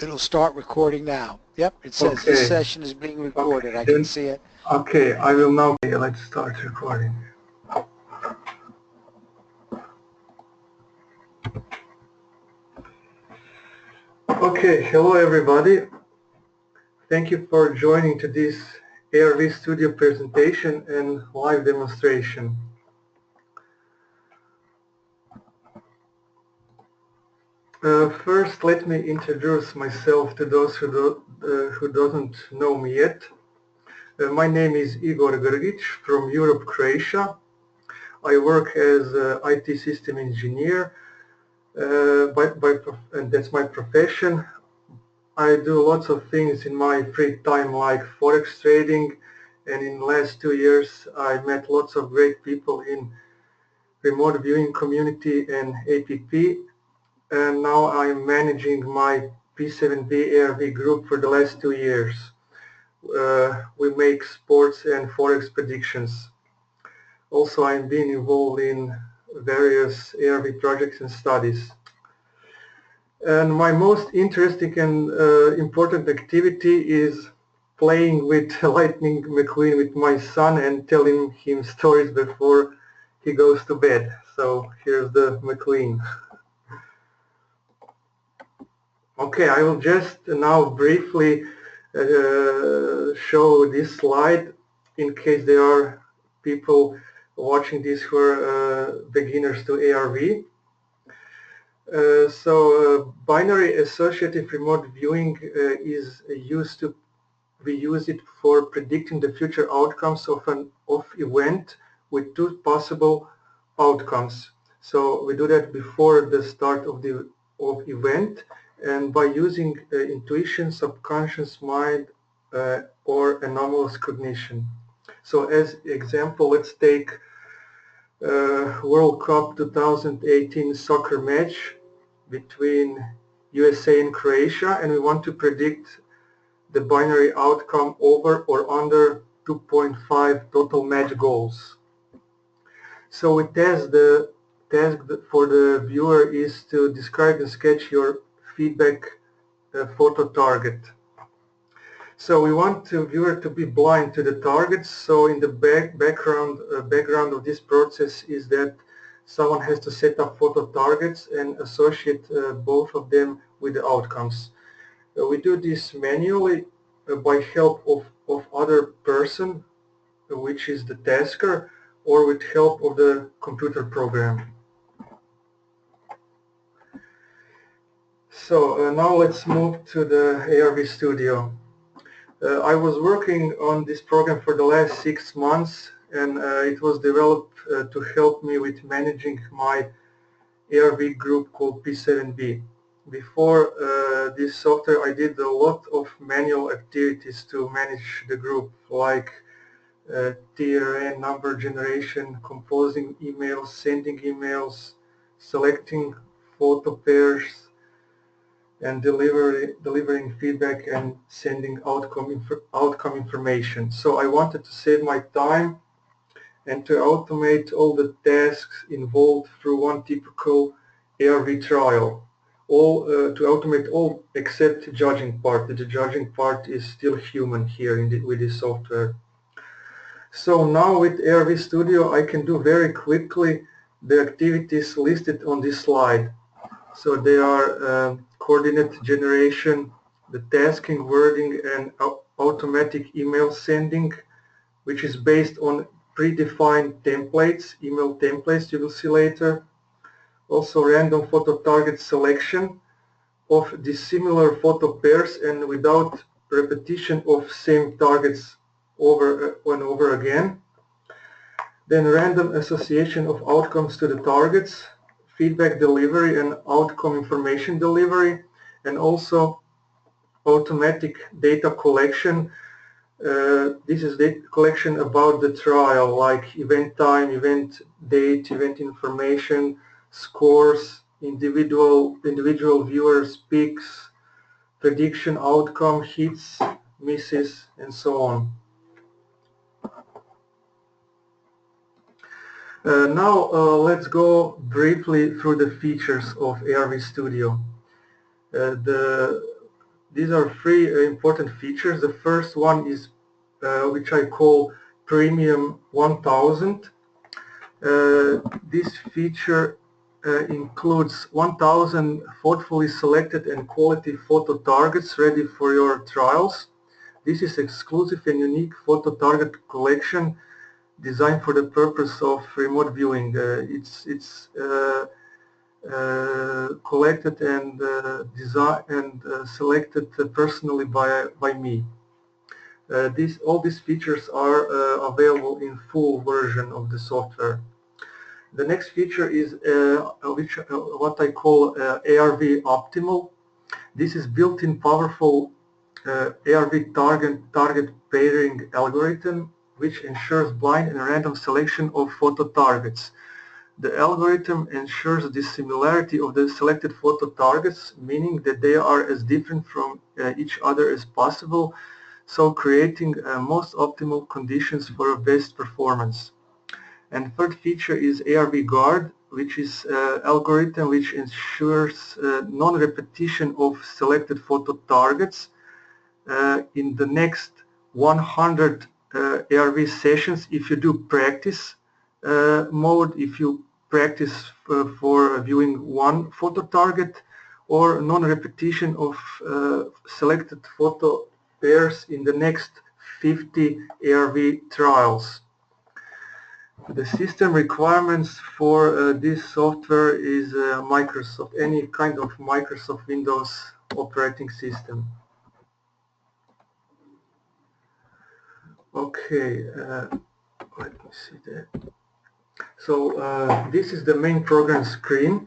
It'll start recording now. Yep, it says this Okay. session is being recorded. I can Then, see it. okay, I will now, let's start recording. Okay, hello everybody. Thank you for joining to this ARV Studio presentation and live demonstration. First, let me introduce myself to those who doesn't know me yet. My name is Igor Grgic from Europe, Croatia. I work as an IT system engineer, and that's my profession. I do lots of things in my free time like forex trading, and in the last 2 years I met lots of great people in remote viewing community and APP, and now I'm managing my P7B ARV group for the last 2 years. We make sports and forex predictions. Also, I'm being involved in various ARV projects and studies. And my most interesting and important activity is playing with Lightning McQueen with my son and telling him stories before he goes to bed. So here's the McQueen. Okay, I will just now briefly show this slide in case there are people watching this who are beginners to ARV. Binary associative remote viewing we use it for predicting the future outcomes of an event with two possible outcomes. So we do that before the start of the event, and by using intuition, subconscious mind, or anomalous cognition. So as example, let's take World Cup 2018 soccer match between USA and Croatia, and we want to predict the binary outcome over or under 2.5 total match goals. So we the task for the viewer is to describe and sketch your feedback photo target. So we want the viewer to be blind to the targets. So in the background of this process is that someone has to set up photo targets and associate both of them with the outcomes. We do this manually by help of other person, which is the tasker, or with help of the computer program. So now let's move to the ARV Studio. I was working on this program for the last 6 months, and it was developed to help me with managing my ARV group called P7B. Before this software, I did a lot of manual activities to manage the group, like TRN, number generation, composing emails, sending emails, selecting photo pairs, and delivering feedback and sending outcome information. So I wanted to save my time and to automate all the tasks involved through one typical ARV trial. To automate all except the judging part. The judging part is still human here with this software. So now with ARV Studio I can do very quickly the activities listed on this slide. So they are coordinate generation, the tasking, wording, and automatic email sending, which is based on predefined templates, email templates you will see later. Also random photo target selection of dissimilar photo pairs and without repetition of same targets over and over again. Then random association of outcomes to the targets, feedback delivery and outcome information delivery, and also automatic data collection. This is data collection about the trial, like event time, event date, event information, scores, individual viewers, picks, prediction outcome, hits, misses, and so on. Now let's go briefly through the features of ARV Studio. The these are three important features. The first one is which I call Premium 1000. This feature includes 1000 thoughtfully selected and quality photo targets ready for your trials. This is exclusive and unique photo target collection designed for the purpose of remote viewing. It's collected and designed and selected personally by me. All these features are available in full version of the software. The next feature is what I call ARV Optimal. This is built-in powerful ARV target pairing algorithm which ensures blind and random selection of photo targets. The algorithm ensures the similarity of the selected photo targets, meaning that they are as different from each other as possible, so creating most optimal conditions for best performance. And third feature is ARV Guard, which is algorithm which ensures non-repetition of selected photo targets in the next 100 ARV sessions if you do practice mode, if you practice for viewing one photo target, or non-repetition of selected photo pairs in the next 50 ARV trials. The system requirements for this software is Microsoft, any kind of Microsoft Windows operating system. Okay, let me see that. So this is the main program screen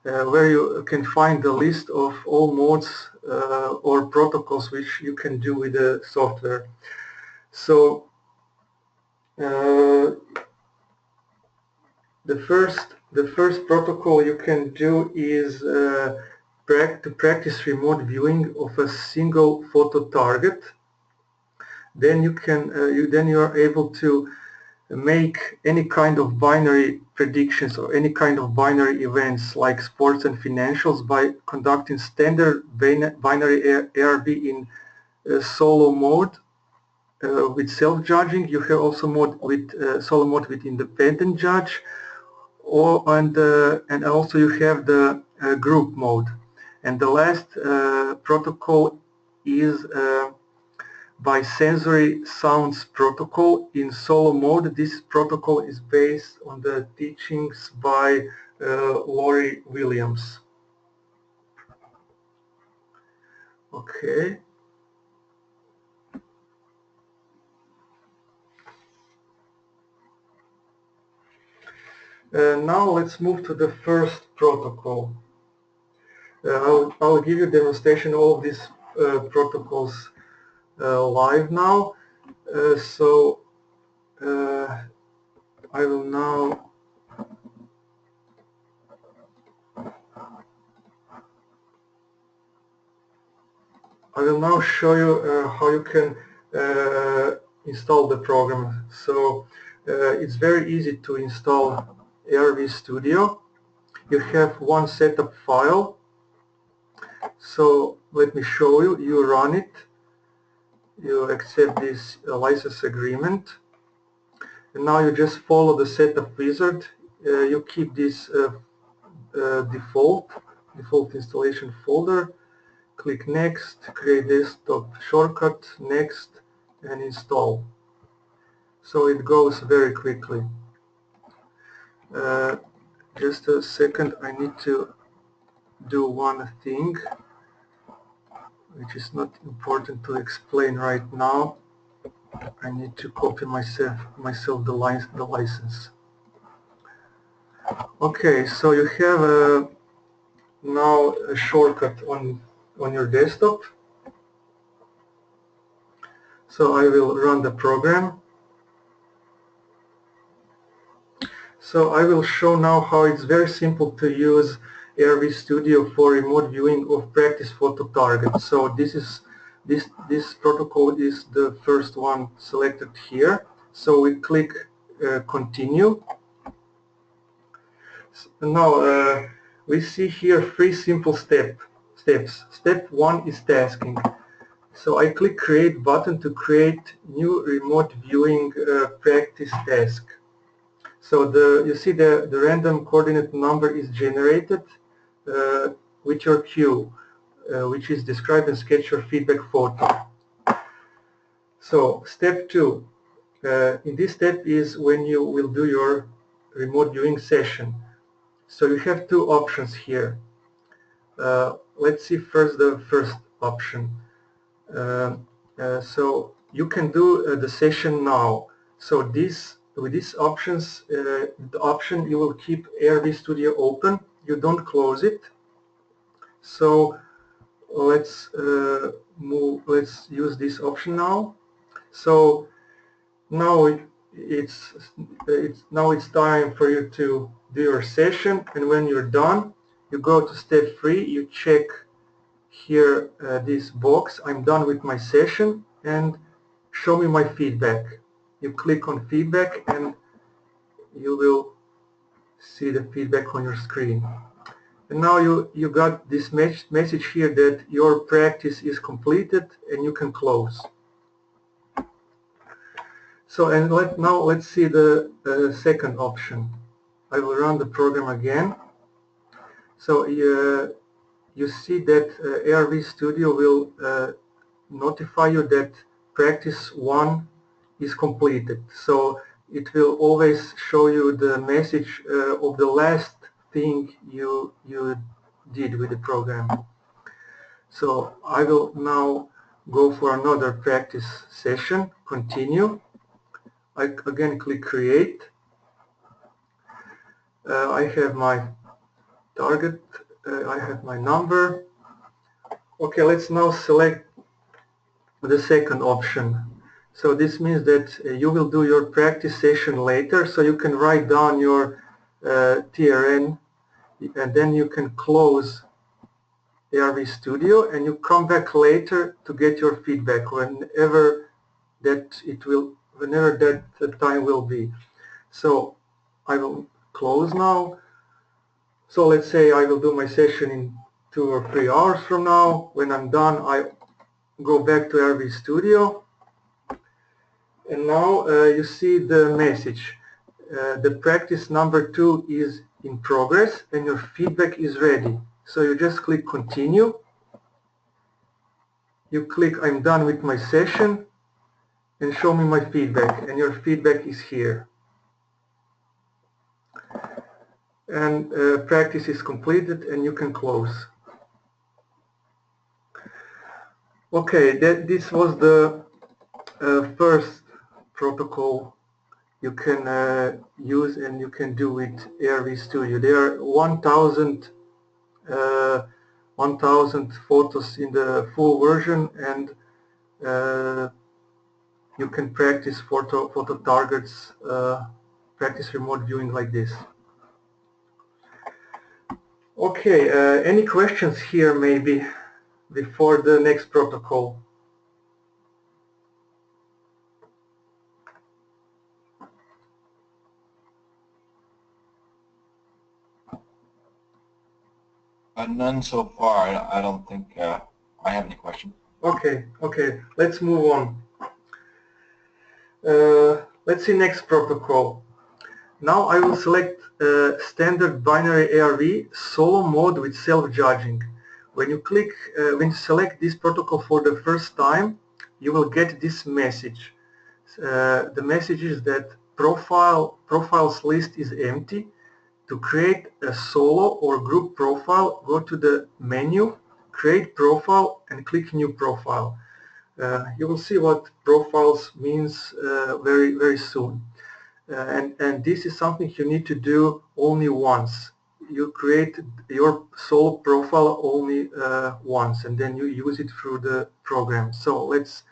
where you can find the list of all modes or protocols which you can do with the software. So the first protocol you can do is to practice remote viewing of a single photo target. Then you are able to make any kind of binary predictions or any kind of binary events like sports and financials by conducting standard binary ARV in solo mode with self-judging. You have also mode with solo mode with independent judge, and also you have the group mode. And the last protocol is by sensory sounds protocol in solo mode. This protocol is based on the teachings by Laurie Williams. Okay. Now let's move to the first protocol. I'll give you a demonstration of all of these protocols live now. So I will now show you how you can install the program. So it's very easy to install ARV Studio. You have one setup file. So let me show you. You run it. You accept this license agreement. And now you just follow the setup wizard. You keep this default installation folder. Click Next, create desktop shortcut, Next, and install. So it goes very quickly. Just a second, I need to do one thing which is not important to explain right now. I need to copy myself the license. Okay, so you have now a shortcut on your desktop. So I will run the program. So I will show now how it's very simple to use ARV Studio for remote viewing of practice photo targets. So this protocol is the first one selected here. So we click continue. Now we see here three simple steps steps. Step 1 is tasking. So I click Create button to create new remote viewing practice task. So you see the random coordinate number is generated with your cue, which is describe and sketch your feedback photo. So step 2. In this step is when you will do your remote viewing session. So you have two options here. Let's see first the first option. So you can do the session now. So with these options, the option you will keep ARV Studio open. You don't close it. So let's let's use this option now. So now it's time for you to do your session, and when you're done, you go to step 3. You check here this box, I'm done with my session, and show me my feedback. You click on feedback and you will see the feedback on your screen. And now you got this message here that your practice is completed and you can close. So and now let's see the second option. I will run the program again. So you see that ARV Studio will notify you that practice 1 is completed. So it will always show you the message of the last thing you did with the program. So I will now go for another practice session, continue. I again click create. I have my target, I have my number. Okay, let's now select the second option. So this means that you will do your practice session later, so you can write down your TRN, and then you can close ARV Studio and you come back later to get your feedback whenever that time will be. So I will close now. So let's say I will do my session in 2 or 3 hours from now. When I'm done, I go back to ARV Studio, and now you see the message. The practice number 2 is in progress and your feedback is ready. So you just click continue. You click I'm done with my session and show me my feedback, and your feedback is here. And practice is completed and you can close. Okay, this was the first protocol you can use and you can do with ARV Studio. There are 1,000 photos in the full version, and you can practice photo targets, practice remote viewing like this. Okay, any questions here maybe before the next protocol? None so far. I don't think I have any questions. Okay, let's move on. Let's see next protocol. Now I will select standard binary ARV solo mode with self-judging. When you select this protocol for the first time, you will get this message. The message is that profiles list is empty. To create a solo or group profile, go to the menu, create profile, and click new profile. You will see what profiles means very soon. And this is something you need to do only once. You create your solo profile only once, and then you use it through the program. So let's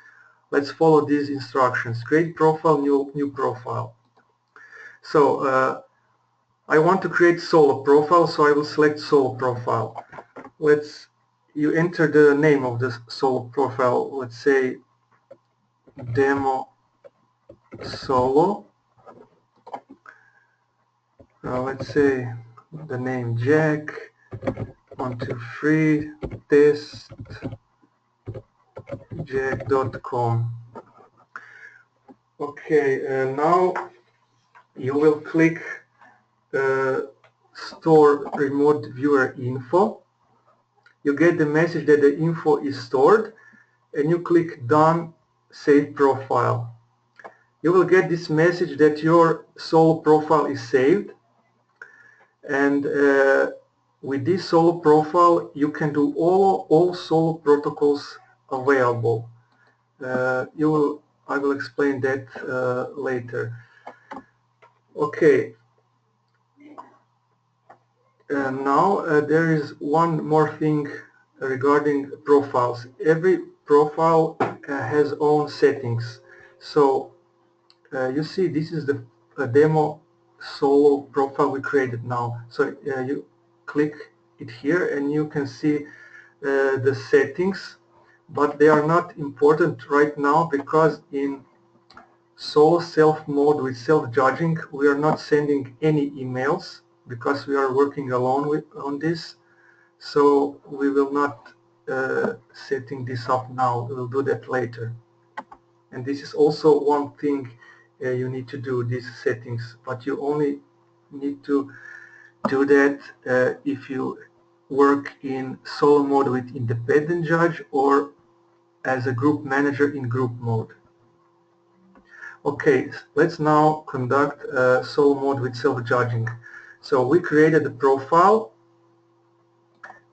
follow these instructions. Create profile, new profile. So I want to create solo profile, so I will select solo profile. You enter the name of the solo profile. Let's say demo solo. Let's say the name Jack, 1, 2, 3 testjack.com. Okay, now you will click Store Remote Viewer Info. You get the message that the info is stored, and you click Done, Save Profile. You will get this message that your Solo profile is saved, and with this Solo profile you can do all Solo protocols available. I will explain that later. Okay. Now there is one more thing regarding profiles. Every profile has own settings. So you see, this is the demo Solo profile we created now. So you click it here and you can see the settings, but they are not important right now because in Solo self mode with self-judging we are not sending any emails because we are working alone on this. So we will not setting this up now. We will do that later. And this is also one thing you need to do, these settings, but you only need to do that if you work in Solo mode with independent judge or as a group manager in group mode. Okay, let's now conduct Solo mode with self-judging. So we created a profile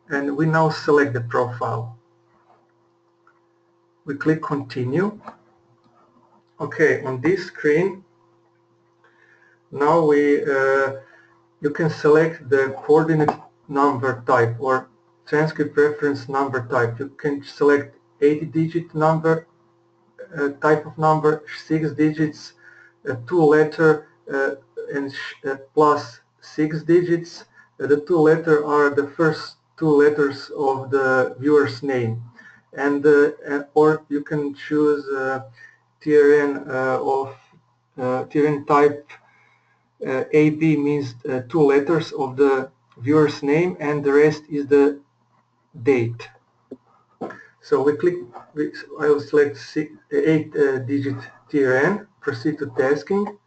and we now select the profile. We click Continue. Okay, on this screen now you can select the coordinate number type or transcript reference number type. You can select 80-digit number type of number, 6 digits, 2-letter and plus 6 digits. The 2 letters are the first 2 letters of the viewer's name, and or you can choose TRN of TRN type. AB means 2 letters of the viewer's name, and the rest is the date. So we click, I will select 8-digit TRN, proceed to tasking,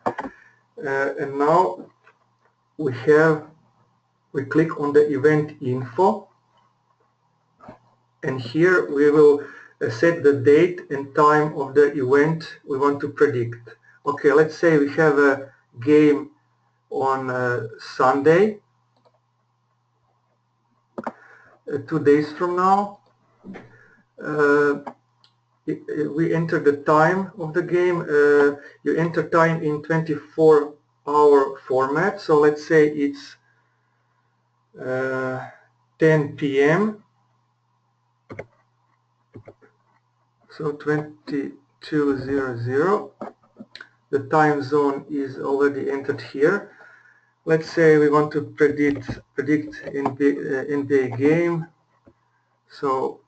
and now we click on the event info, and here we will set the date and time of the event we want to predict. Okay, let's say we have a game on Sunday, 2 days from now. We enter the time of the game. You enter time in 24-hour format. So let's say it's 10 p.m. So 22:00. The time zone is already entered here. Let's say we want to predict NBA game. So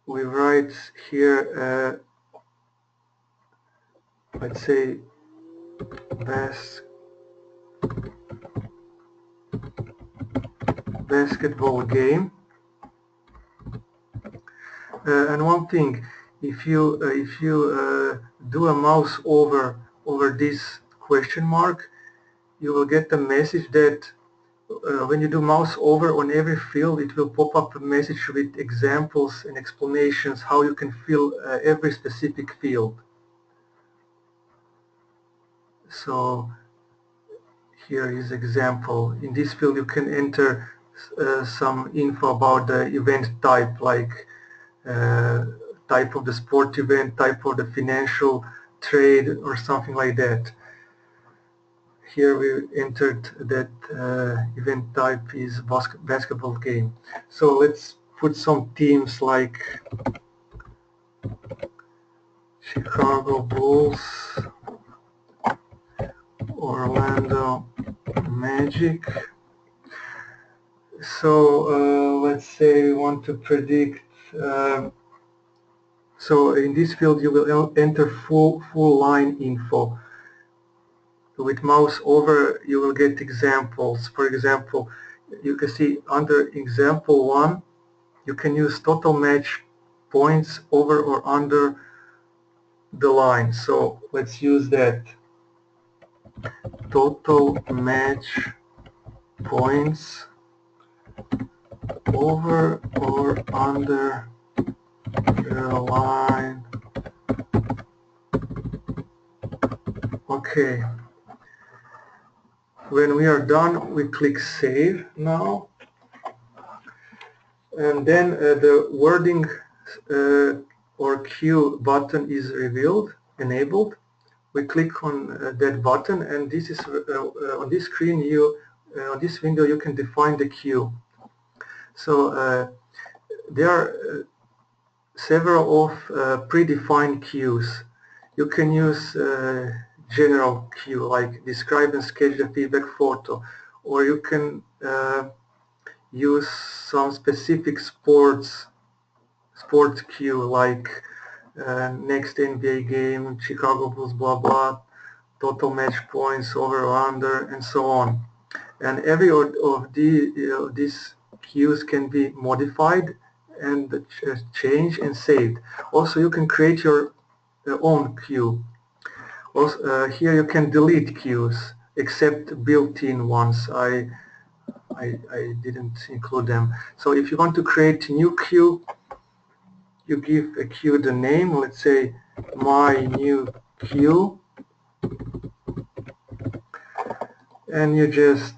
we write here, let's say basketball game. And one thing, if you do a mouse over this question mark, you will get a message that when you do mouse over on every field, it will pop up a message with examples and explanations how you can fill every specific field. So here is example. In this field you can enter some info about the event type, like type of the sport event, type of the financial trade, or something like that. Here we entered that event type is basketball game. So let's put some teams like Chicago Bulls, Orlando Magic. So let's say we want to predict. So in this field you will enter full line info. With mouse over you will get examples. For example, you can see under example 1, you can use total match points over or under the line. So let's use that. Total match points over or under the line. Okay. When we are done, we click Save now. And then the wording or queue button is revealed, enabled. We click on that button, and this is on this screen. On this window, you can define the queue. So there are several of predefined queues. You can use general queue, like describe and sketch the feedback photo, or you can use some specific sports queue, like next NBA game, Chicago Bulls, blah blah, total match points, over or under, and so on. And every of these queues can be modified and changed and saved. Also, you can create your own queue. Also, here you can delete queues, except built-in ones. I didn't include them. So if you want to create a new queue, you give a queue the name, let's say my new queue, and you just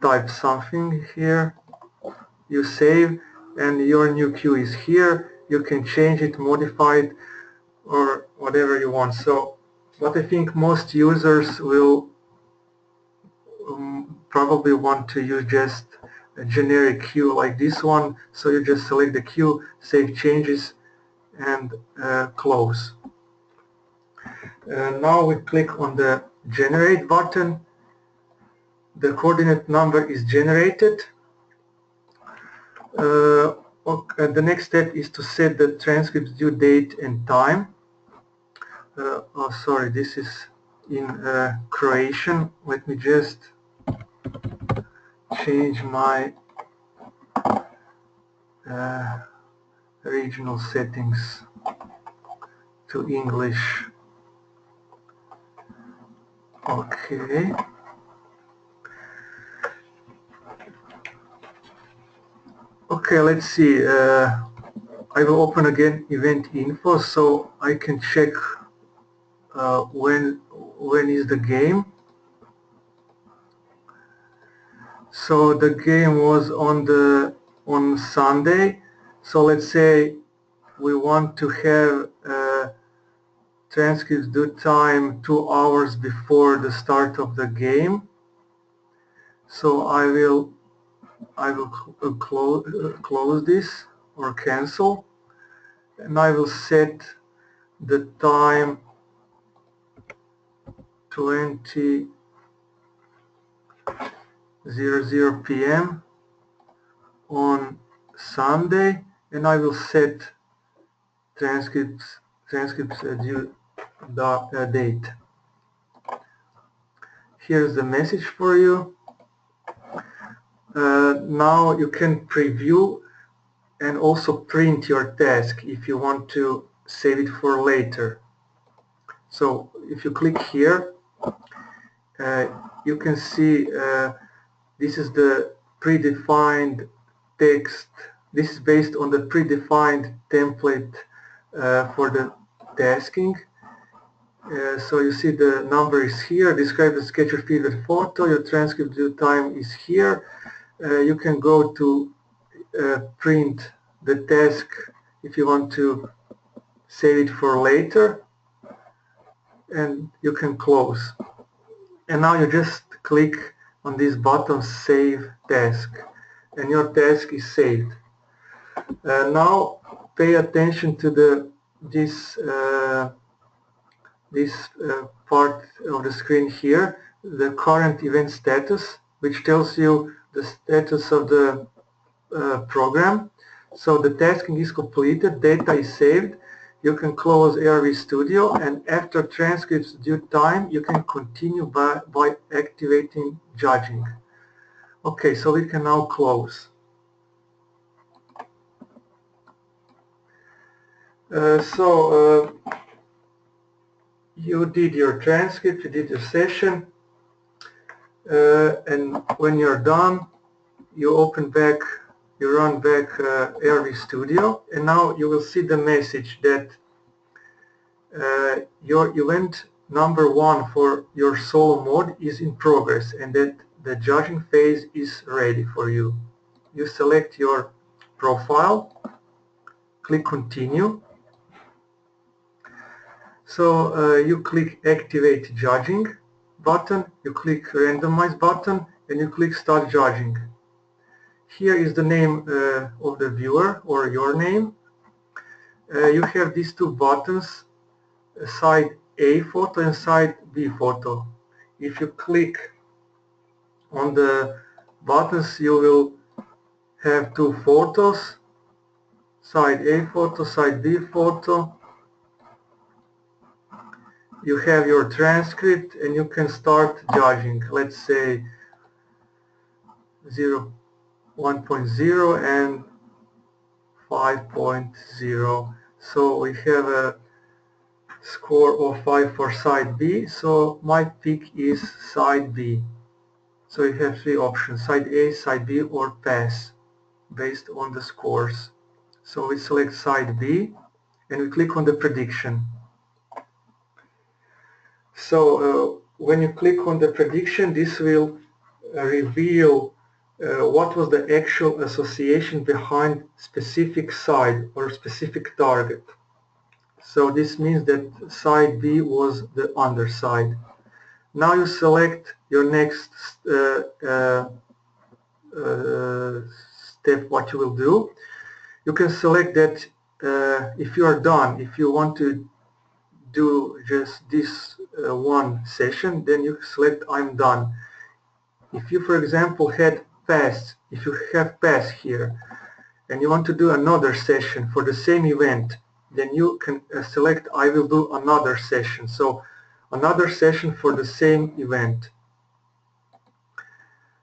type something here, you save, and your new queue is here. You can change it, modify it, or whatever you want. So what I think most users will probably want to use just a generic queue like this one. So you just select the queue, save changes, and close. Now we click on the generate button. The coordinate number is generated. Okay, the next step is to set the transcript's due date and time. Oh, sorry, this is in Croatian. Let me just change my regional settings to English. Okay. Okay, let's see. I will open again event info so I can check when is the game. So the game was on Sunday. So let's say we want to have transcripts due time 2 hours before the start of the game. So I will close this or cancel, and I will set the time 20:00 p.m. on Sunday, and I will set transcripts due date. Here's the message for you. Now you can preview and also print your task if you want to save it for later. So if you click here, you can see this is the predefined text. This is based on the predefined template for the tasking. So you see the number is here, describe the sketch or feedback photo, your transcript due time is here. You can go to print the task if you want to save it for later, and you can close. And now you just click on this button, Save Task, and your task is saved. Now pay attention to this part of the screen here, the current event status, which tells you the status of the program. So the tasking is completed, data is saved. You can close ARV Studio, and after transcripts due time, you can continue by activating judging. Okay, so we can now close. You did your transcript, you did your session, and when you're done, you run back ARV Studio, and now you will see the message that your event number 1 for your solo mode is in progress and that the judging phase is ready for you. You select your profile, click continue. So you click activate judging button, you click randomize button, and you click start judging. Here is the name of the viewer or your name. You have these two buttons, side A photo and side B photo. If you click on the buttons, you will have two photos, side A photo, side B photo. You have your transcript and you can start judging. Let's say 1.0 and 5.0. So we have a score of 5 for side B, so my pick is side B. So you have three options, side A, side B, or pass, based on the scores. So we select side B and we click on the prediction. So when you click on the prediction, this will reveal what was the actual association behind specific side or specific target. So this means that side B was the underside. Now you select your next step, what you will do. You can select that if you are done, if you want to do just this one session, then you select I'm done. If you, for example, had passed, if you have passed here and you want to do another session for the same event, then you can select I will do another session. So another session for the same event.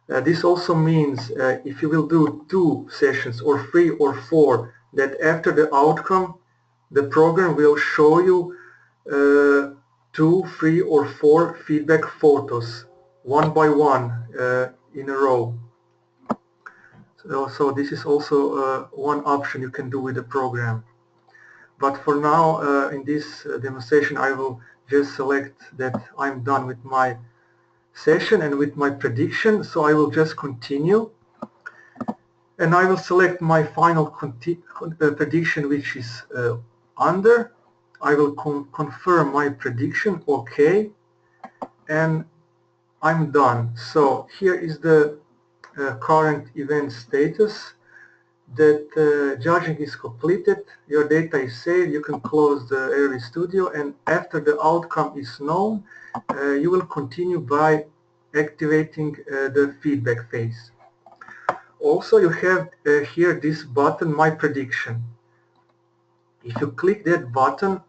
This also means if you will do 2 sessions or 3 or 4, that after the outcome the program will show you 2, 3 or 4 feedback photos, one by one in a row. So this is also one option you can do with the program. But for now, in this demonstration, I will just select that I'm done with my session and with my prediction, so I will just continue. And I will select my final prediction, which is under. I will confirm my prediction, OK, and I'm done. So here is the current event status, that judging is completed, your data is saved, you can close the ARV Studio, and after the outcome is known, you will continue by activating the feedback phase. Also, you have here this button, My Prediction. If you click that button,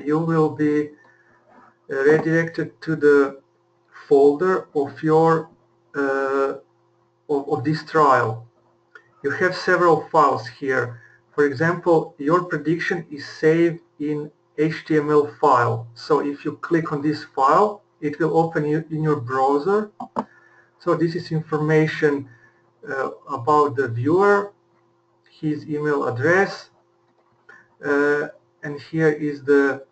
you will be redirected to the folder of your of this trial. You have several files here. For example, your prediction is saved in HTML file. So if you click on this file, it will open in your browser. So this is information about the viewer, his email address, and here is the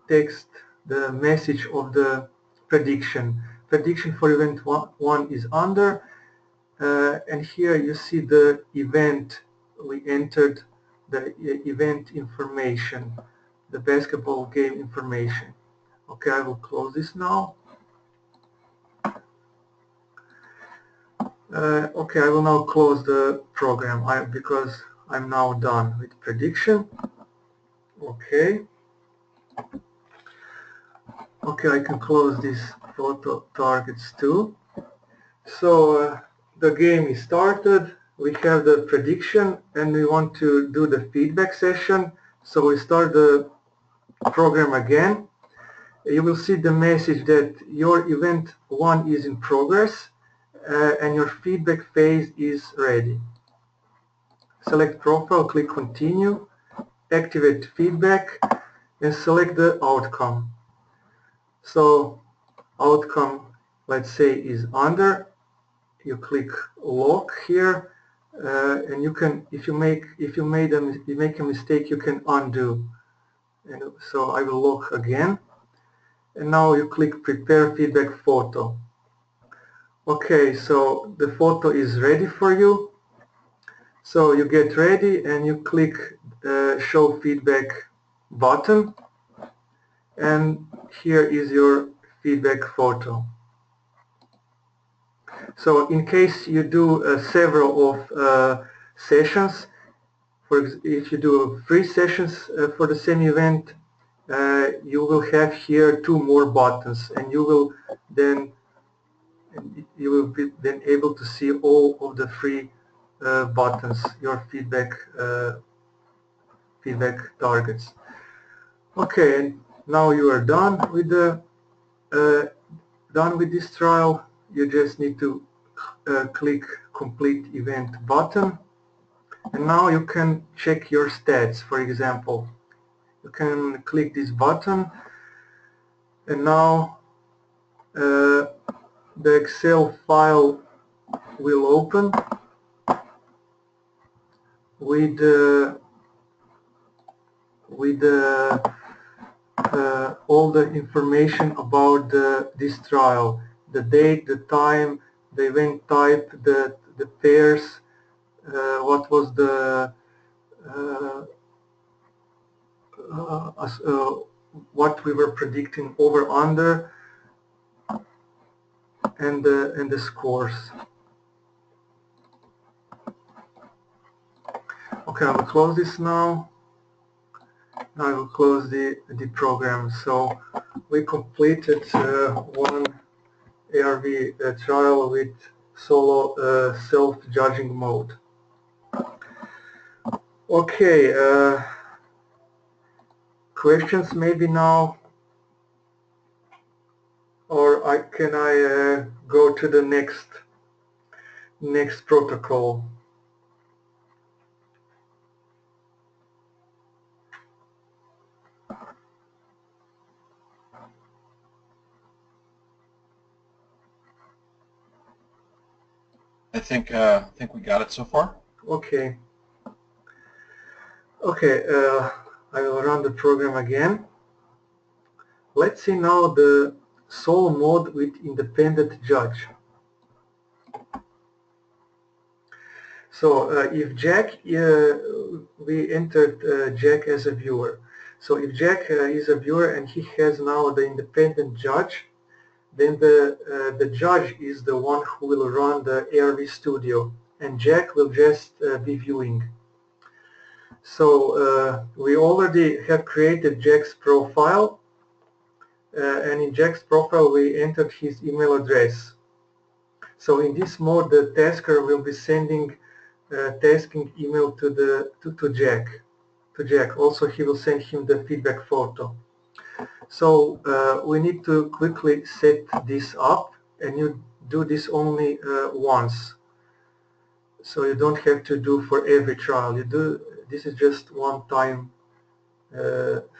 text, the message of the prediction. Prediction for event 1 is under. And here you see the event. We entered the event information, the basketball game information. Okay, I will close this now. Okay, I will now close the program because I'm now done with prediction. Okay. Okay, I can close these photo targets too. So the game is started, we have the prediction, and we want to do the feedback session. So we start the program again. You will see the message that your event 1 is in progress. and your feedback phase is ready. Select profile, click continue, activate feedback, and select the outcome. So outcome, let's say, is under. You click log here, and you can, if you make a mistake, you can undo. And so I will log again, and now you click prepare feedback photo. Okay, so the photo is ready for you. So you get ready and you click show feedback button, and here is your feedback photo. So in case you do several of sessions, if you do 3 sessions for the same event, you will have here 2 more buttons, and you will be then able to see all of the 3 buttons, your feedback targets. Okay, and now you are done with this trial. You just need to click complete event button, and now you can check your stats. For example, you can click this button, and now the Excel file will open with all the information about this trial, the date, the time, the event type, the pairs, what was the what we were predicting over under, and the scores. Okay, I will close this now. Now I will close the program. So we completed one ARV trial with Solo self-judging mode. Okay, questions maybe now, or can I go to the next protocol? I think we got it so far. Okay. Okay, I will run the program again. Let's see now the solo mode with independent judge. So if Jack, we entered Jack as a viewer. So if Jack is a viewer and he has now the independent judge, then the judge is the one who will run the ARV Studio, and Jack will just be viewing. So we already have created Jack's profile, and in Jack's profile we entered his email address. So in this mode the tasker will be sending tasking email to Jack. Also he will send him the feedback photo. So we need to quickly set this up, and you do this only once. So you don't have to do for every trial. You do, this is just one time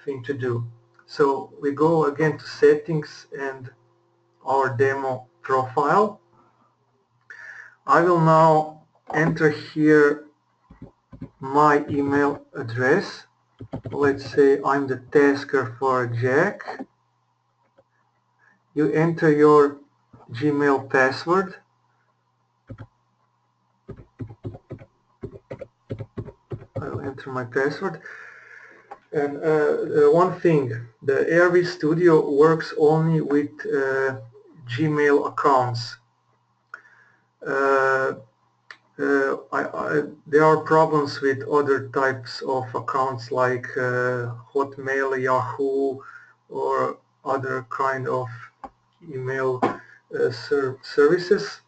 thing to do. So we go again to settings and our demo profile. I will now enter here my email address. Let's say I'm the tasker for Jack. You enter your Gmail password. I'll enter my password. And one thing, the ARV Studio works only with Gmail accounts. There are problems with other types of accounts like Hotmail, Yahoo, or other kind of email services.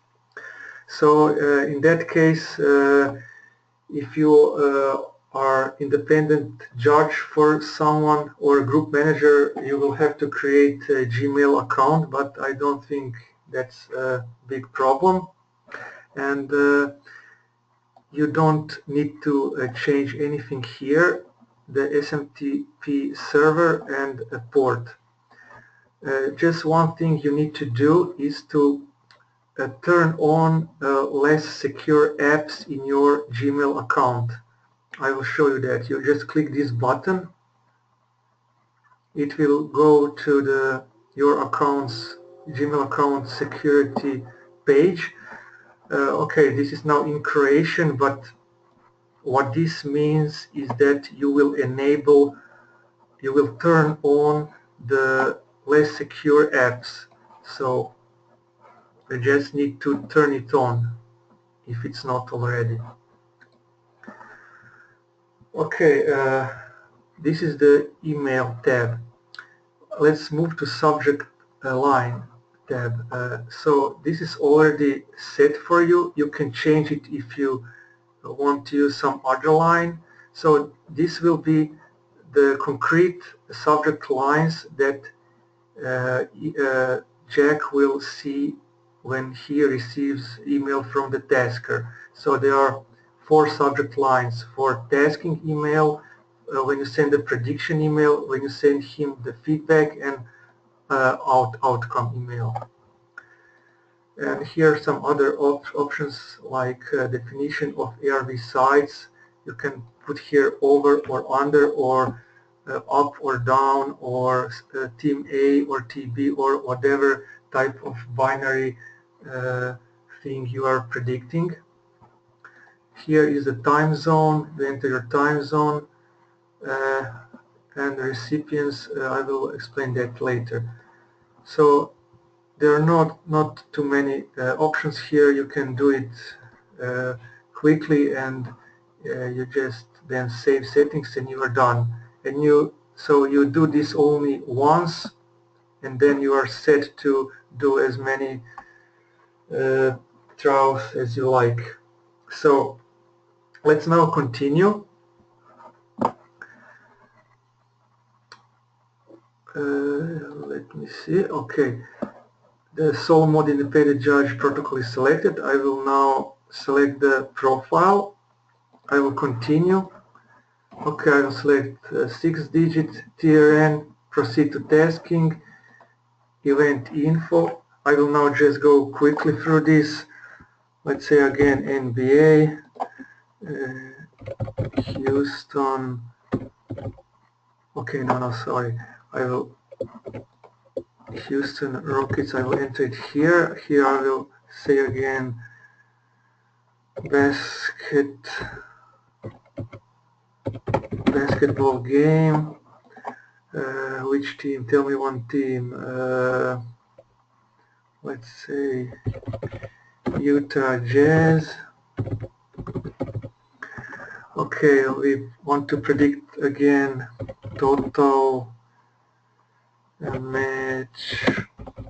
So in that case, if you are independent judge for someone or a group manager, you will have to create a Gmail account, but I don't think that's a big problem. and you don't need to change anything here, the SMTP server and a port. Just one thing you need to do is to turn on less secure apps in your Gmail account. I will show you that. You just click this button. It will go to your account's Gmail account security page. Okay, this is now in creation, but what this means is that you will turn on the less secure apps. So you just need to turn it on if it's not already. Okay, this is the email tab. Let's move to subject line tab. So this is already set for you. You can change it if you want to use some other line. So this will be the concrete subject lines that Jack will see when he receives email from the tasker. So there are 4 subject lines for tasking email, when you send a prediction email, when you send him the feedback, and outcome email. And here are some other options like definition of ARV sites. You can put here over or under, or up or down, or team A or TB, or whatever type of binary thing you are predicting. Here is the time zone. You enter your time zone, and the recipients, I will explain that later. So there are not too many options here. You can do it quickly, and you just then save settings and you are done. And so you do this only once, and then you are set to do as many throws as you like. So let's now continue. Let me see. Okay, the sole mode independent judge protocol is selected. I will now select the profile. I will continue. Okay, I will select 6-digit TRN, proceed to tasking, event info. I will now just go quickly through this. Let's say again NBA, Houston. Okay, no, sorry. I will Houston Rockets. I will enter it here. Here I will say again basketball game. Which team? Tell me one team. Let's say Utah Jazz. Okay, we want to predict again total match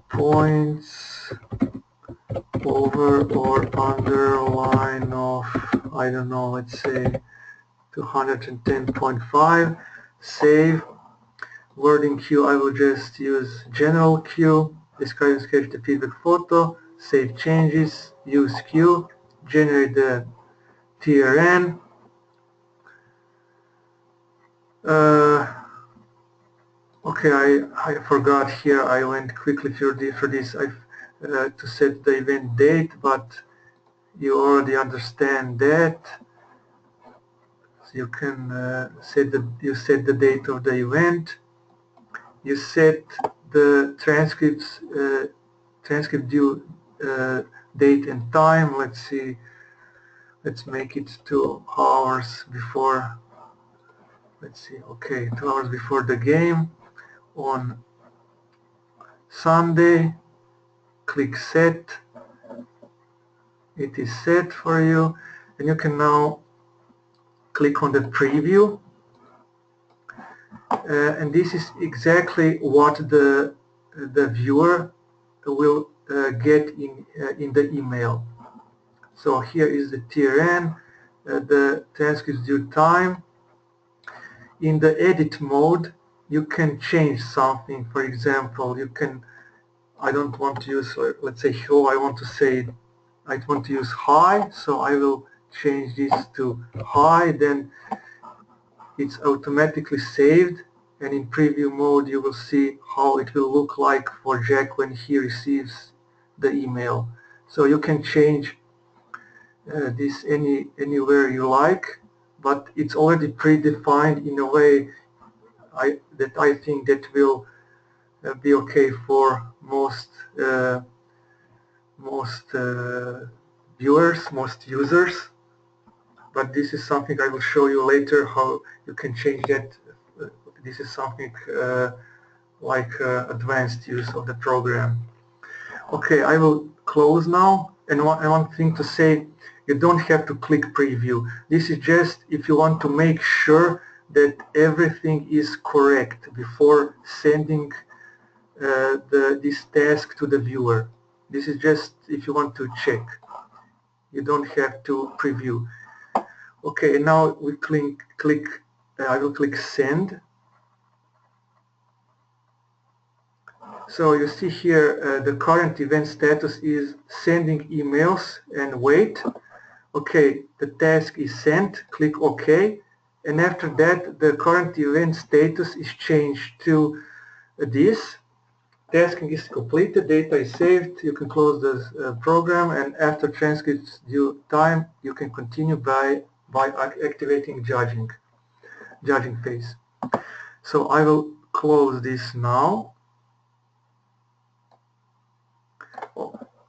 points, over or under line of, I don't know, let's say 210.5. Save. Wording queue, I will just use general queue. Describe and sketch the feedback photo. Save changes. Use queue. Generate the TRN. Okay, I forgot here. I went quickly through this to set the event date, but you already understand that. So you can set the date of the event. You set the transcript due date and time. Let's see. Let's make it 2 hours before. Let's see. Okay, 2 hours before the game on Sunday. Click set. It is set for you, and you can now click on the preview. And this is exactly what the viewer will get in the email. So here is the TRN, the transcript due time. In the edit mode, you can change something. For example, you can, I don't want to use, let's say, hello, I want to say I want to use high, so I will change this to high, then it's automatically saved, and in preview mode you will see how it will look like for Jack when he receives the email. So you can change this anywhere you like, but it's already predefined in a way that I think that will be okay for most viewers, most users. But this is something I will show you later how you can change that. This is something like advanced use of the program. Okay, I will close now. And one thing to say, you don't have to click preview. This is just if you want to make sure that everything is correct before sending this task to the viewer. This is just if you want to check. You don't have to preview. Okay, and now we I will click send. So you see here the current event status is sending emails and wait. Okay, the task is sent, click OK, and after that the current event status is changed to this. Tasking is completed, data is saved, you can close the program, and after transcript's due time you can continue by activating judging phase. So I will close this now.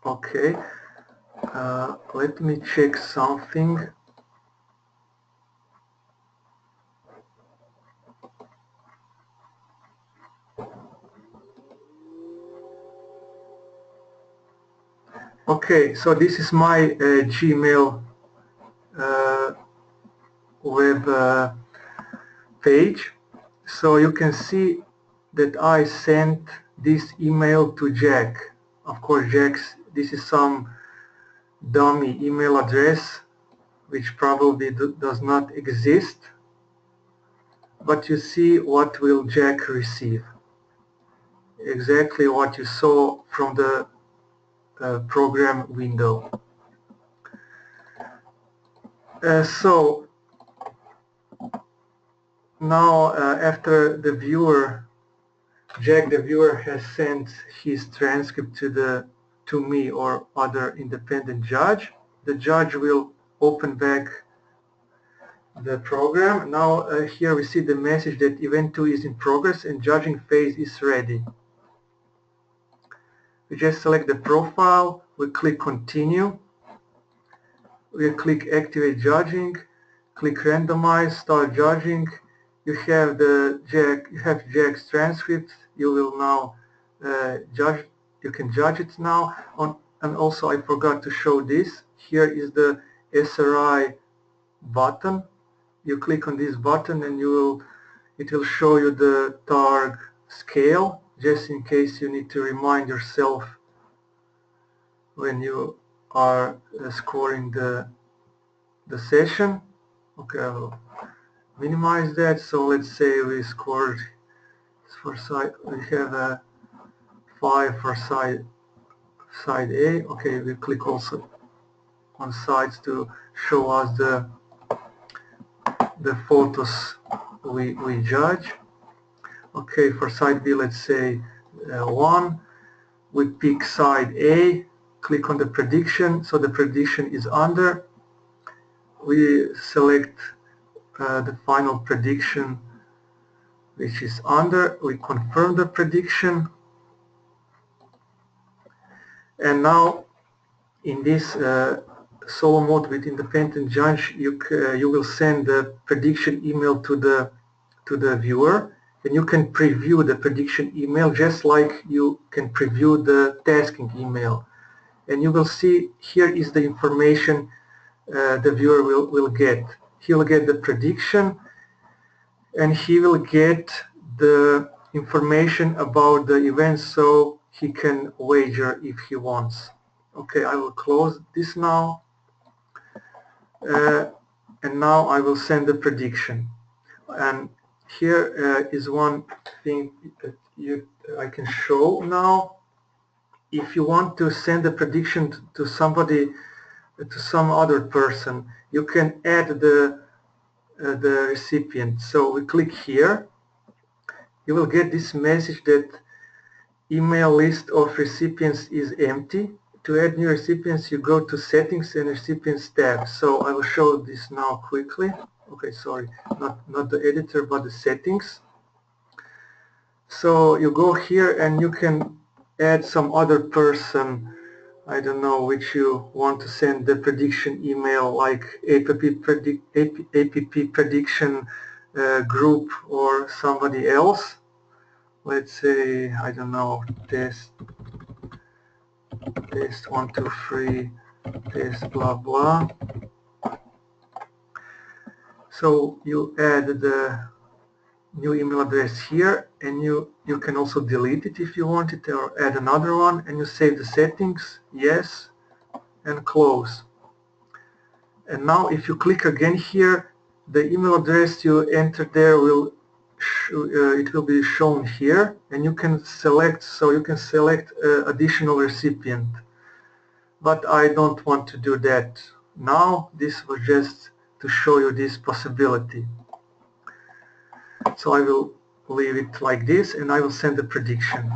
Okay, let me check something. Okay, so this is my Gmail web page. So you can see that I sent this email to Jack. Of course, this is some dummy email address which probably does not exist. But you see what will Jack receive. Exactly what you saw from the program window. So now after the viewer, Jack the viewer has sent his transcript to me or other independent judge. The judge will open back the program. Now here we see the message that event 2 is in progress and judging phase is ready. We just select the profile, we click continue, we click activate judging, click randomize, start judging. You have Jack's transcript. You will now judge. You can judge it now. And also I forgot to show this. Here is the SRI button. You click on this button and it will show you the TARG scale, just in case you need to remind yourself when you are scoring the session. Okay, I will minimize that. So let's say we scored for side, we have a 5 for side A. Okay, we click also on sides to show us the photos we judge. Okay, for side B, let's say 1. We pick side A, click on the prediction, so the prediction is under. We select the final prediction, which is under. We confirm the prediction. And now in this solo mode with independent judge, you will send the prediction email to the viewer, and you can preview the prediction email just like you can preview the tasking email. And you will see here is the information the viewer will get. He will get the prediction, and he will get the information about the event so he can wager if he wants. Okay, I will close this now. And now I will send the prediction. And here is one thing that I can show now. if you want to send a prediction to somebody, to some other person, you can add the recipient. So we click here. You will get this message that email list of recipients is empty. To add new recipients, you go to Settings and Recipients tab. So I will show this now quickly. Okay, sorry, not the editor, but the settings. So you go here and you can add some other person. I don't know which you want to send the prediction email, like APP prediction group or somebody else. Let's say, I don't know, test 1 2 3 test blah blah. So you add the new email address here, and you can also delete it if you want it, or add another one, and you save the settings, yes, and close. And now if you click again here, the email address you entered there will it will be shown here, and you can select, so you can select additional recipient. But I don't want to do that now. This was just to show you this possibility. So I will leave it like this, and I will send the prediction.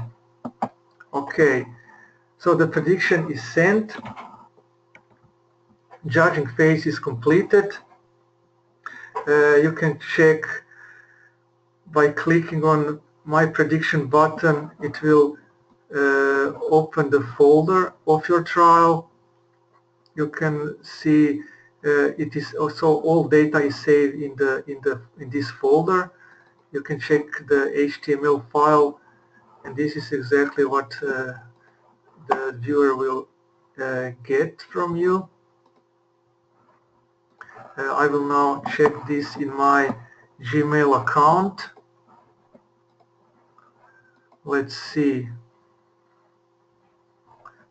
Okay, so the prediction is sent. Judging phase is completed. You can check by clicking on My Prediction button. It will open the folder of your trial. You can see it is also all data is saved in this folder. You can check the HTML file, and this is exactly what the viewer will get from you. I will now check this in my Gmail account. Let's see.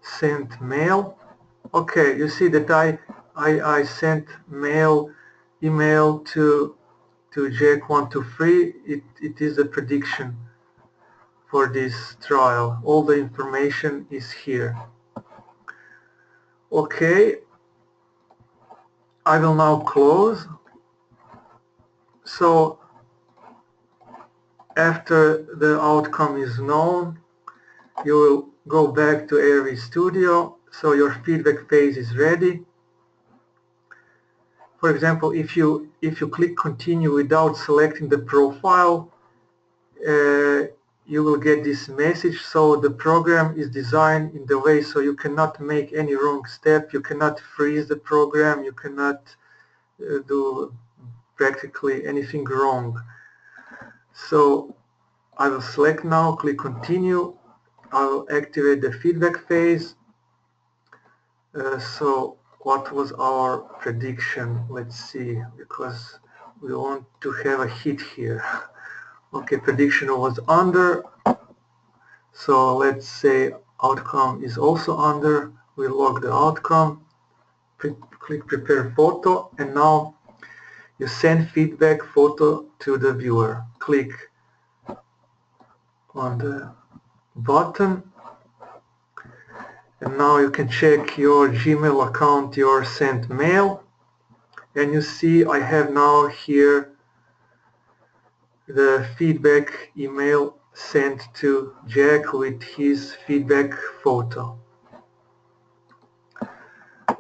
Sent mail. Okay, you see that I sent email to Jack123. It is a prediction for this trial. All the information is here. Okay, I will now close. So after the outcome is known, you will go back to ARV Studio, so your feedback phase is ready. For example, if you click continue without selecting the profile, you will get this message. So the program is designed in the way so you cannot make any wrong step, you cannot freeze the program, you cannot do practically anything wrong. So I will select now, click continue. I will activate the feedback phase. So what was our prediction? Let's see, because we want to have a hit here. Okay, prediction was under. So let's say outcome is also under. We log the outcome. Click prepare photo, and now you send feedback photo to the viewer. Click on the button, and now you can check your Gmail account, your sent mail, and you see I have now here the feedback email sent to Jack with his feedback photo.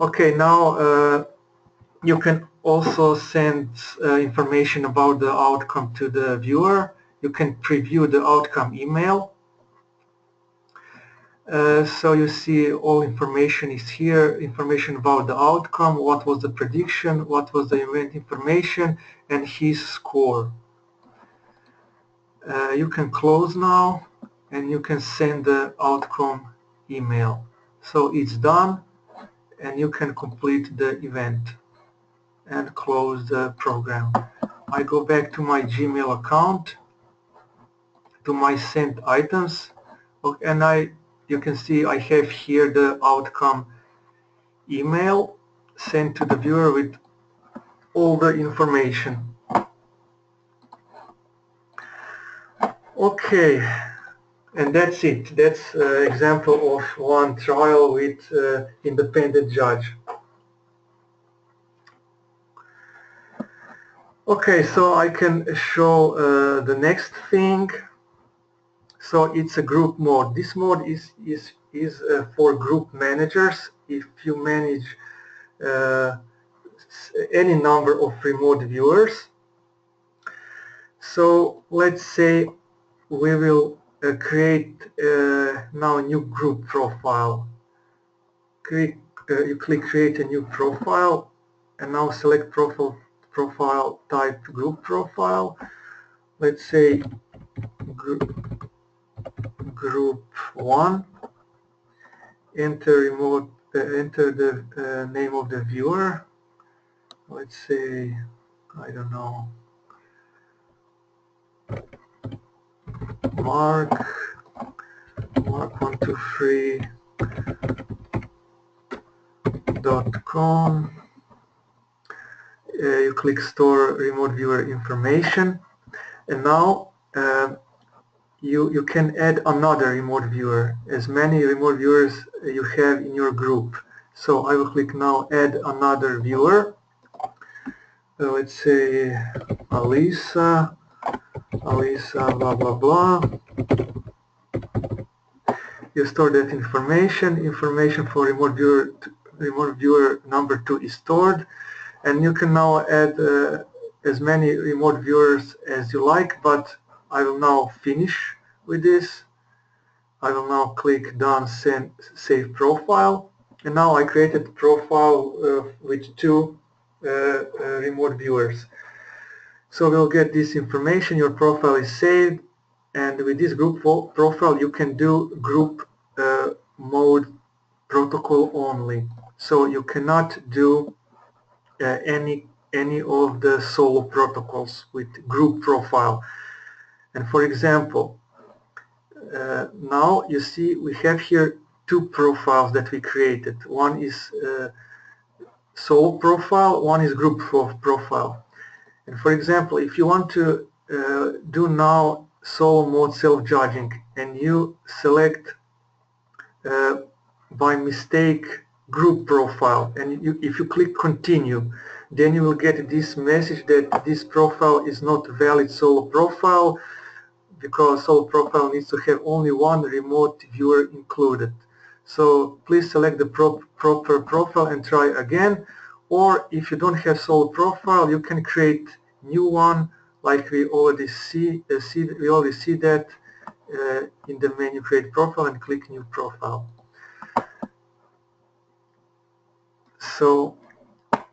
Okay, now you can also send information about the outcome to the viewer. You can preview the outcome email. So you see all information is here, information about the outcome, what was the prediction, what was the event information, and his score. You can close now, and you can send the outcome email. So it's done, and you can complete the event and close the program. I go back to my Gmail account, to my sent items, and you can see I have here the outcome email sent to the viewer with all the information. Okay, And that's it. That's example of one trial with independent judge. Okay, so I can show the next thing. So it's a group mode. This mode is for group managers. If you manage any number of remote viewers. So let's say we will create now a new group profile. You click create a new profile and now select profile type group profile. Let's say group 1. Enter the name of the viewer. Let's say, I don't know, mark123.com. You click store remote viewer information, and now you can add another remote viewer, as many remote viewers you have in your group. So I will click now add another viewer. Let's say Alisa blah blah blah. You store that information for remote viewer number 2 is stored, and you can now add as many remote viewers as you like, but I will now finish with this. I will now click done, save profile, and now I created a profile with 2 remote viewers. So we'll get this information, your profile is saved, and with this group profile you can do group mode protocol only. So you cannot do any of the solo protocols with group profile. And for example, now you see we have here 2 profiles that we created. One is solo profile, one is group profile. And for example, if you want to do now solo mode self-judging and you select by mistake group profile, and if you click continue, then you will get this message that this profile is not valid solo profile, because solo profile needs to have only 1 remote viewer included. So please select the proper profile and try again. Or if you don't have solo profile, you can create new one, like we already see that in the menu create profile, and click new profile. So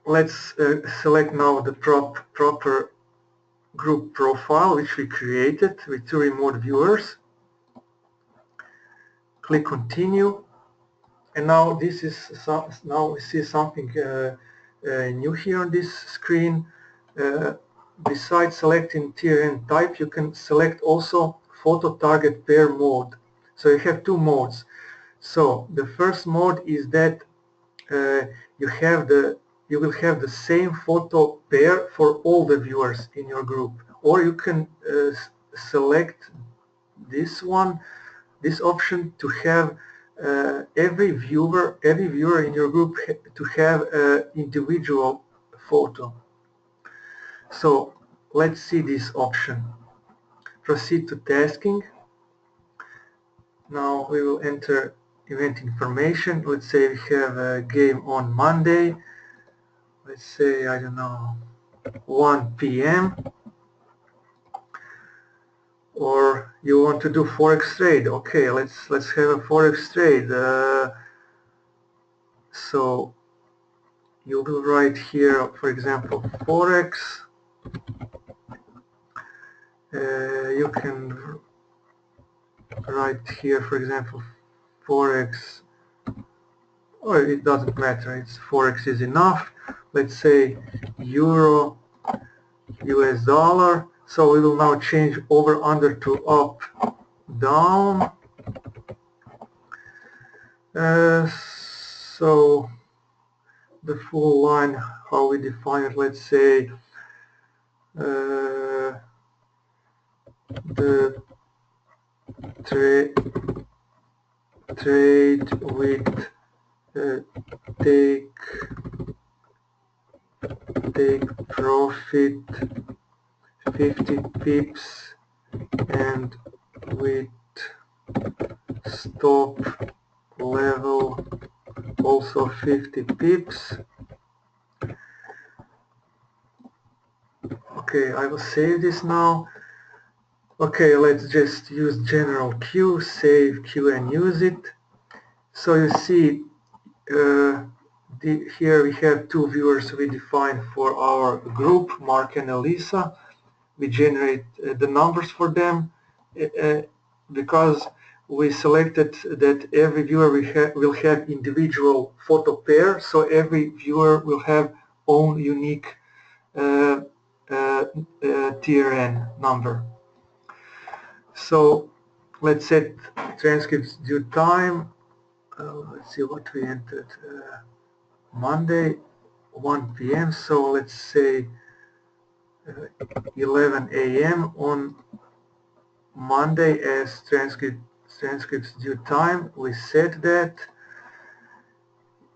let's select now the proper group profile which we created with 2 remote viewers. Click continue, and now this is now we see something new here on this screen. Besides selecting TRN type, you can select also photo target pair mode. So you have 2 modes. So the first mode is that you will have the same photo pair for all the viewers in your group, or you can select this option to have every viewer in your group to have an individual photo. So let's see this option. Proceed to tasking. Now we will enter event information. Let's say we have a game on Monday. Let's say, I don't know, 1 p.m. Or you want to do Forex trade. Okay, let's have a Forex trade. So you will write here, for example, Forex. You can write here, for example, Forex, or it doesn't matter, it's Forex is enough. Let's say Euro, US dollar. So we will now change over under to up, down. So the full line, how we define it, let's say the trade with take profit 50 pips and with stop level also 50 pips. Okay, I will save this now. Okay, let's just use general queue, save queue and use it. So you see here we have two viewers we define for our group, Mark and Elisa. We generate the numbers for them because we selected that every viewer will have individual photo pair, so every viewer will have own unique TRN number. So let's set transcripts due time. Let's see what we entered. Monday 1 p.m. so let's say 11 a.m. on Monday as transcripts due time. We set that.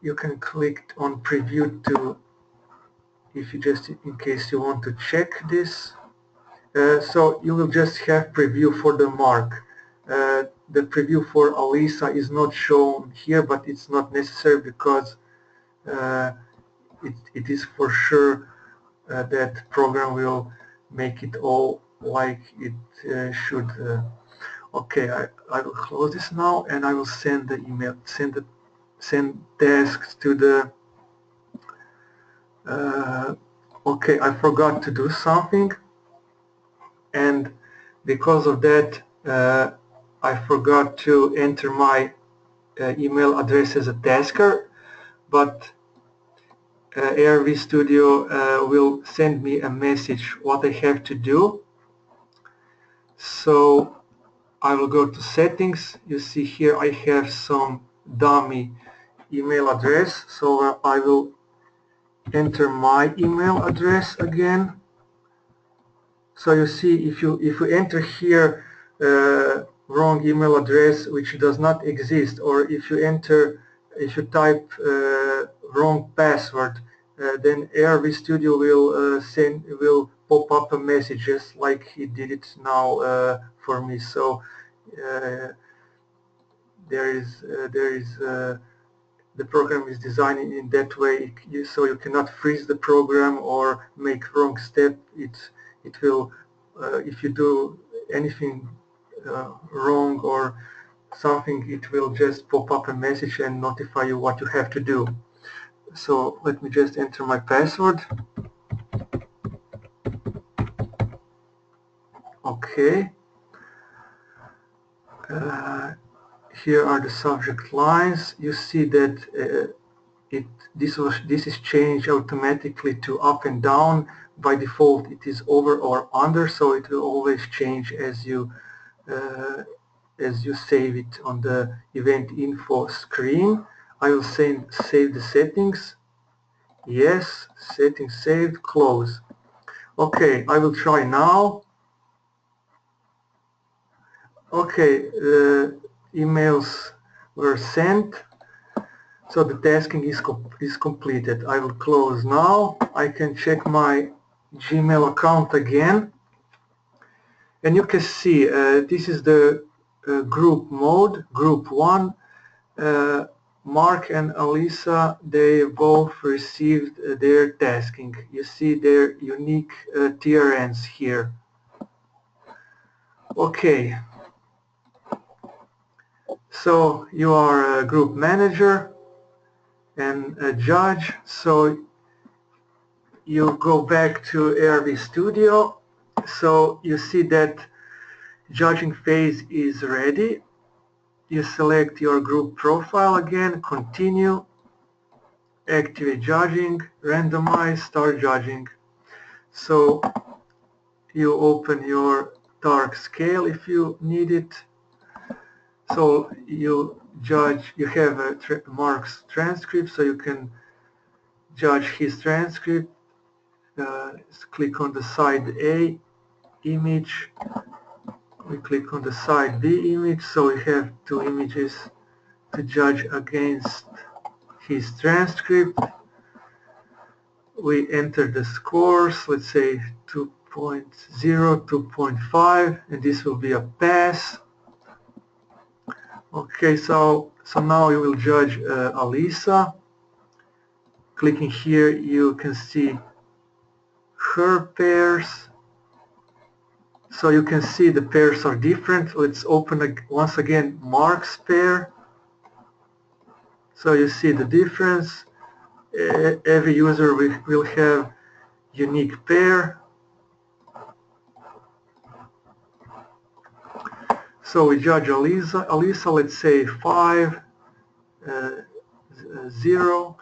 You can click on preview to, if you just in case you want to check this. So you will just have preview for the Mark. The preview for Alisa is not shown here, but it's not necessary because it is for sure that program will make it all like it should. Okay, I will close this now and I will send the email, send tasks to the okay, I forgot to do something, and because of that I forgot to enter my email address as a tasker, but ARV Studio will send me a message what I have to do. So I will go to settings. You see here I have some dummy email address, so I will enter my email address again. So you see if you enter here wrong email address which does not exist, or if you type wrong password, then ARV Studio will pop up a message just like he did it now for me. So the program is designed in that way, so you cannot freeze the program or make wrong step. It will, if you do anything wrong or something, it will just pop up a message and notify you what you have to do. So let me just enter my password. Okay. Here are the subject lines. You see that this is changed automatically to up and down. By default it is over or under, so it will always change as you save it on the event info screen. I will save the settings. Yes, settings saved, close. Okay, I will try now. Okay, emails were sent, so the tasking is completed. I will close now. I can check my Gmail account again, and you can see this is the group mode, group 1. Mark and Alisa, they both received their tasking. You see their unique TRNs here. Okay, so you are a group manager and a judge, so you go back to ARV Studio. So you see that judging phase is ready. You select your group profile again, continue, activate judging, randomize, start judging. So you open your TARC scale if you need it. So you judge, you have a Mark's transcript, so you can judge his transcript. Click on the side A image. We click on the side B image, so we have two images to judge against his transcript. We enter the scores, let's say 2.0, 2.5, and this will be a pass. Okay, so now you will judge Alisa. Clicking here, you can see her pairs. So you can see the pairs are different. Let's open once again Mark's pair. So you see the difference. Every user will have unique pair. So we judge Alisa, let's say 5, 0.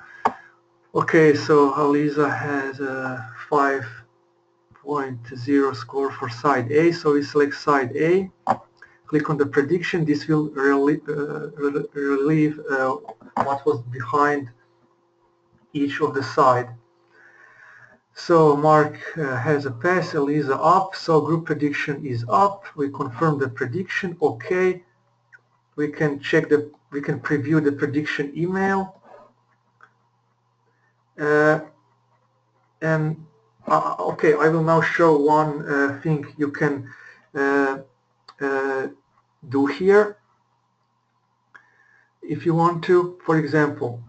Okay, so Alisa has a 5.0 score for side A, so we select side A. Click on the prediction. This will relieve what was behind each of the side. So Mark has a pass, Alisa up, so group prediction is up. We confirm the prediction. Okay, we can preview the prediction email. Okay, I will now show one thing you can do here. If you want to, for example,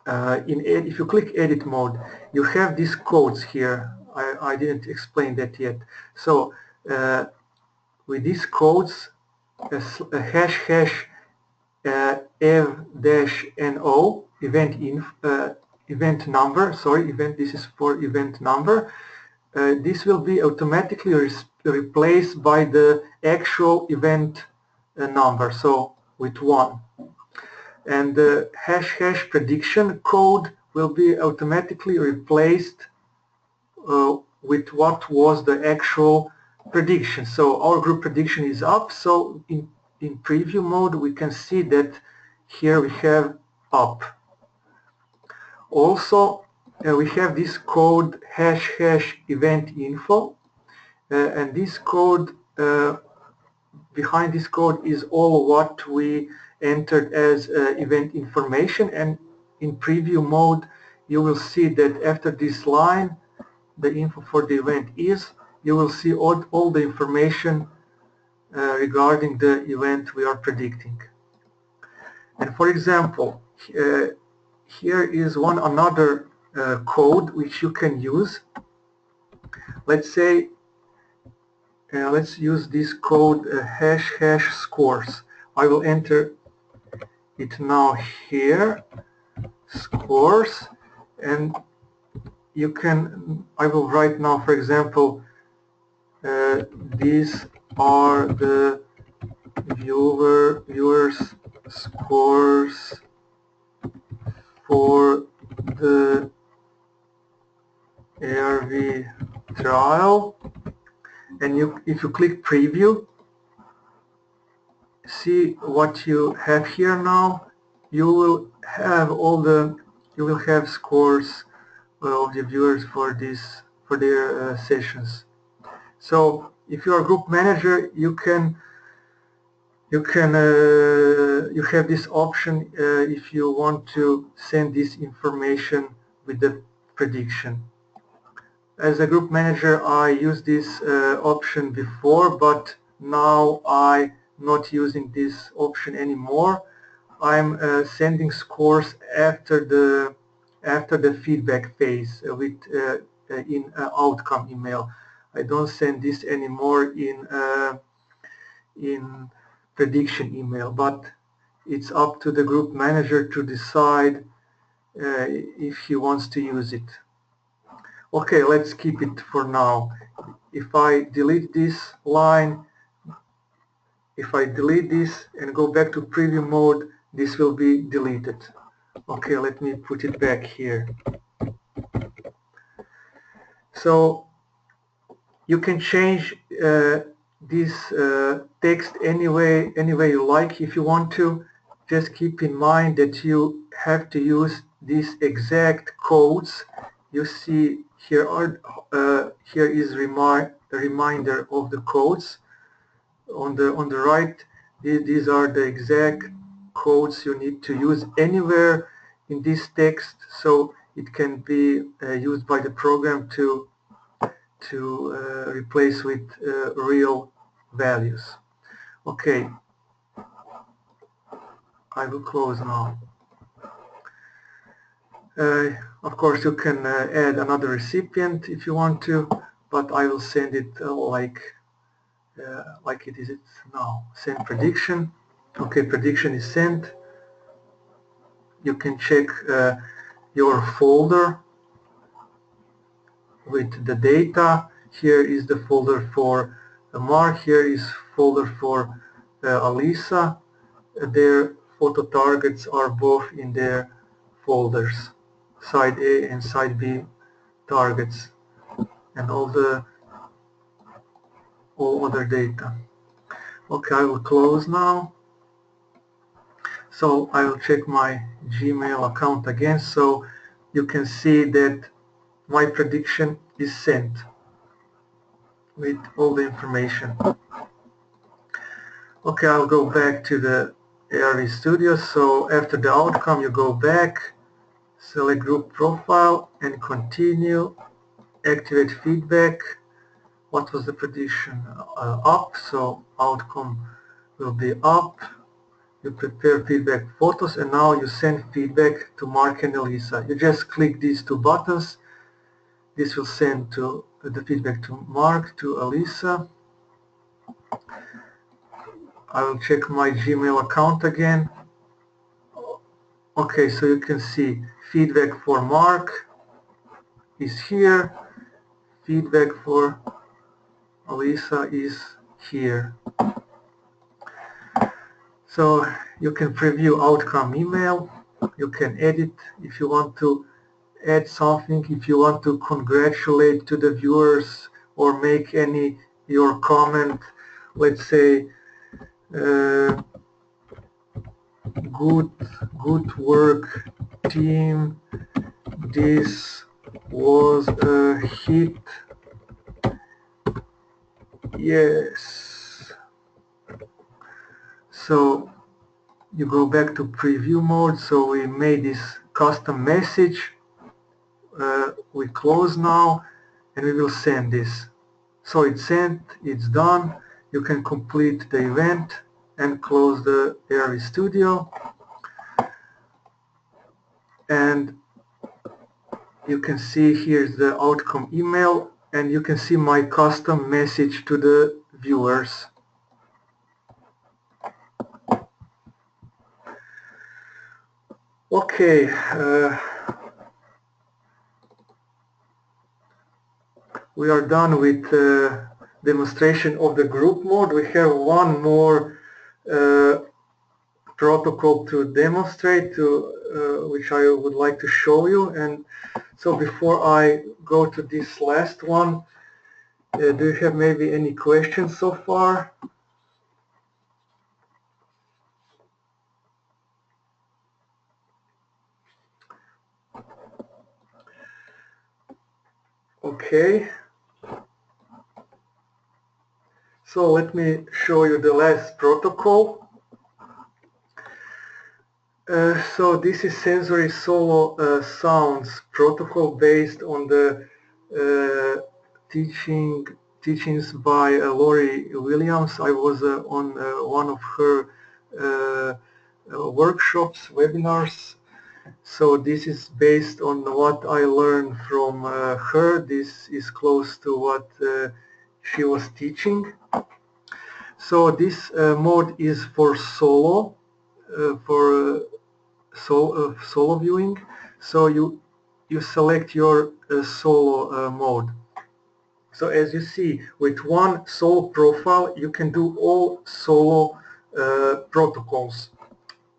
if you click edit mode, you have these codes here. I didn't explain that yet. So with these codes, hash ev-no event number. Sorry, this is for event number. This will be automatically replaced by the actual event number. So with 1. And the hash prediction code will be automatically replaced with what was the actual prediction. So our group prediction is up. So in preview mode, we can see that here we have up. Also, we have this code hash event info, and this code, behind this code is all what we entered as event information, and in preview mode you will see that after this line, the info for the event is, you will see all the information regarding the event we are predicting. And for example, here is another code which you can use. Let's say let's use this code hash scores. I will enter it now here, scores, and you can, I will write now, for example, these are the viewers scores for the ARV trial. And if you click preview, see what you have here now. You will have scores of the viewers for their sessions. So if you are a group manager, you have this option if you want to send this information with the prediction. As a group manager, I used this option before, but now I'm not using this option anymore. I'm sending scores after the feedback phase in outcome email. I don't send this anymore in prediction email, but it's up to the group manager to decide if he wants to use it. Okay, let's keep it for now. If I delete this line, if I delete this and go back to preview mode, this will be deleted. Okay, let me put it back here. So you can change this text any way you like. If you want to, just keep in mind that you have to use these exact codes. You see here is a reminder of the codes. on the right, these are the exact codes you need to use anywhere in this text, so it can be used by the program to replace with real values. Okay, I will close now. Of course, you can add another recipient if you want to, but I will send it like it is now. Send prediction. Okay, prediction is sent. You can check your folder with the data. Here is the folder for Mark. Here is folder for Alisa. Their photo targets are both in their folders, side A and side B targets, and all other data. Okay, I will close now. So I will check my Gmail account again, so you can see that my prediction is sent with all the information. Okay, I'll go back to the ARV Studio. So after the outcome, you go back, select group profile and continue, activate feedback. What was the prediction? Up, so outcome will be up. You prepare feedback photos, and now you send feedback to Mark and Elisa. You just click these two buttons. This will send to the feedback to Mark, to Elisa. I will check my Gmail account again. Okay, so you can see feedback for Mark is here. Feedback for Elisa is here. So you can preview outcome email. You can edit if you want to add something, if you want to congratulate to the viewers or make your comment. Let's say good work team, this was a hit. Yes. So you go back to preview mode. So we made this custom message. We close now and we will send this. So it's sent, it's done. You can complete the event and close the ARV Studio. And you can see here's the outcome email, and you can see my custom message to the viewers. Okay, we are done with demonstration of the group mode. We have one more protocol to demonstrate, which I would like to show you. And so before I go to this last one, do you have maybe any questions so far? Okay. So let me show you the last protocol. So this is sensory solo sounds protocol based on the teachings by Lori Williams. I was on one of her workshops, webinars. So this is based on what I learned from her. This is close to what she was teaching. So this mode is for solo, solo viewing. So you select your solo mode. So as you see, with one solo profile, you can do all solo protocols.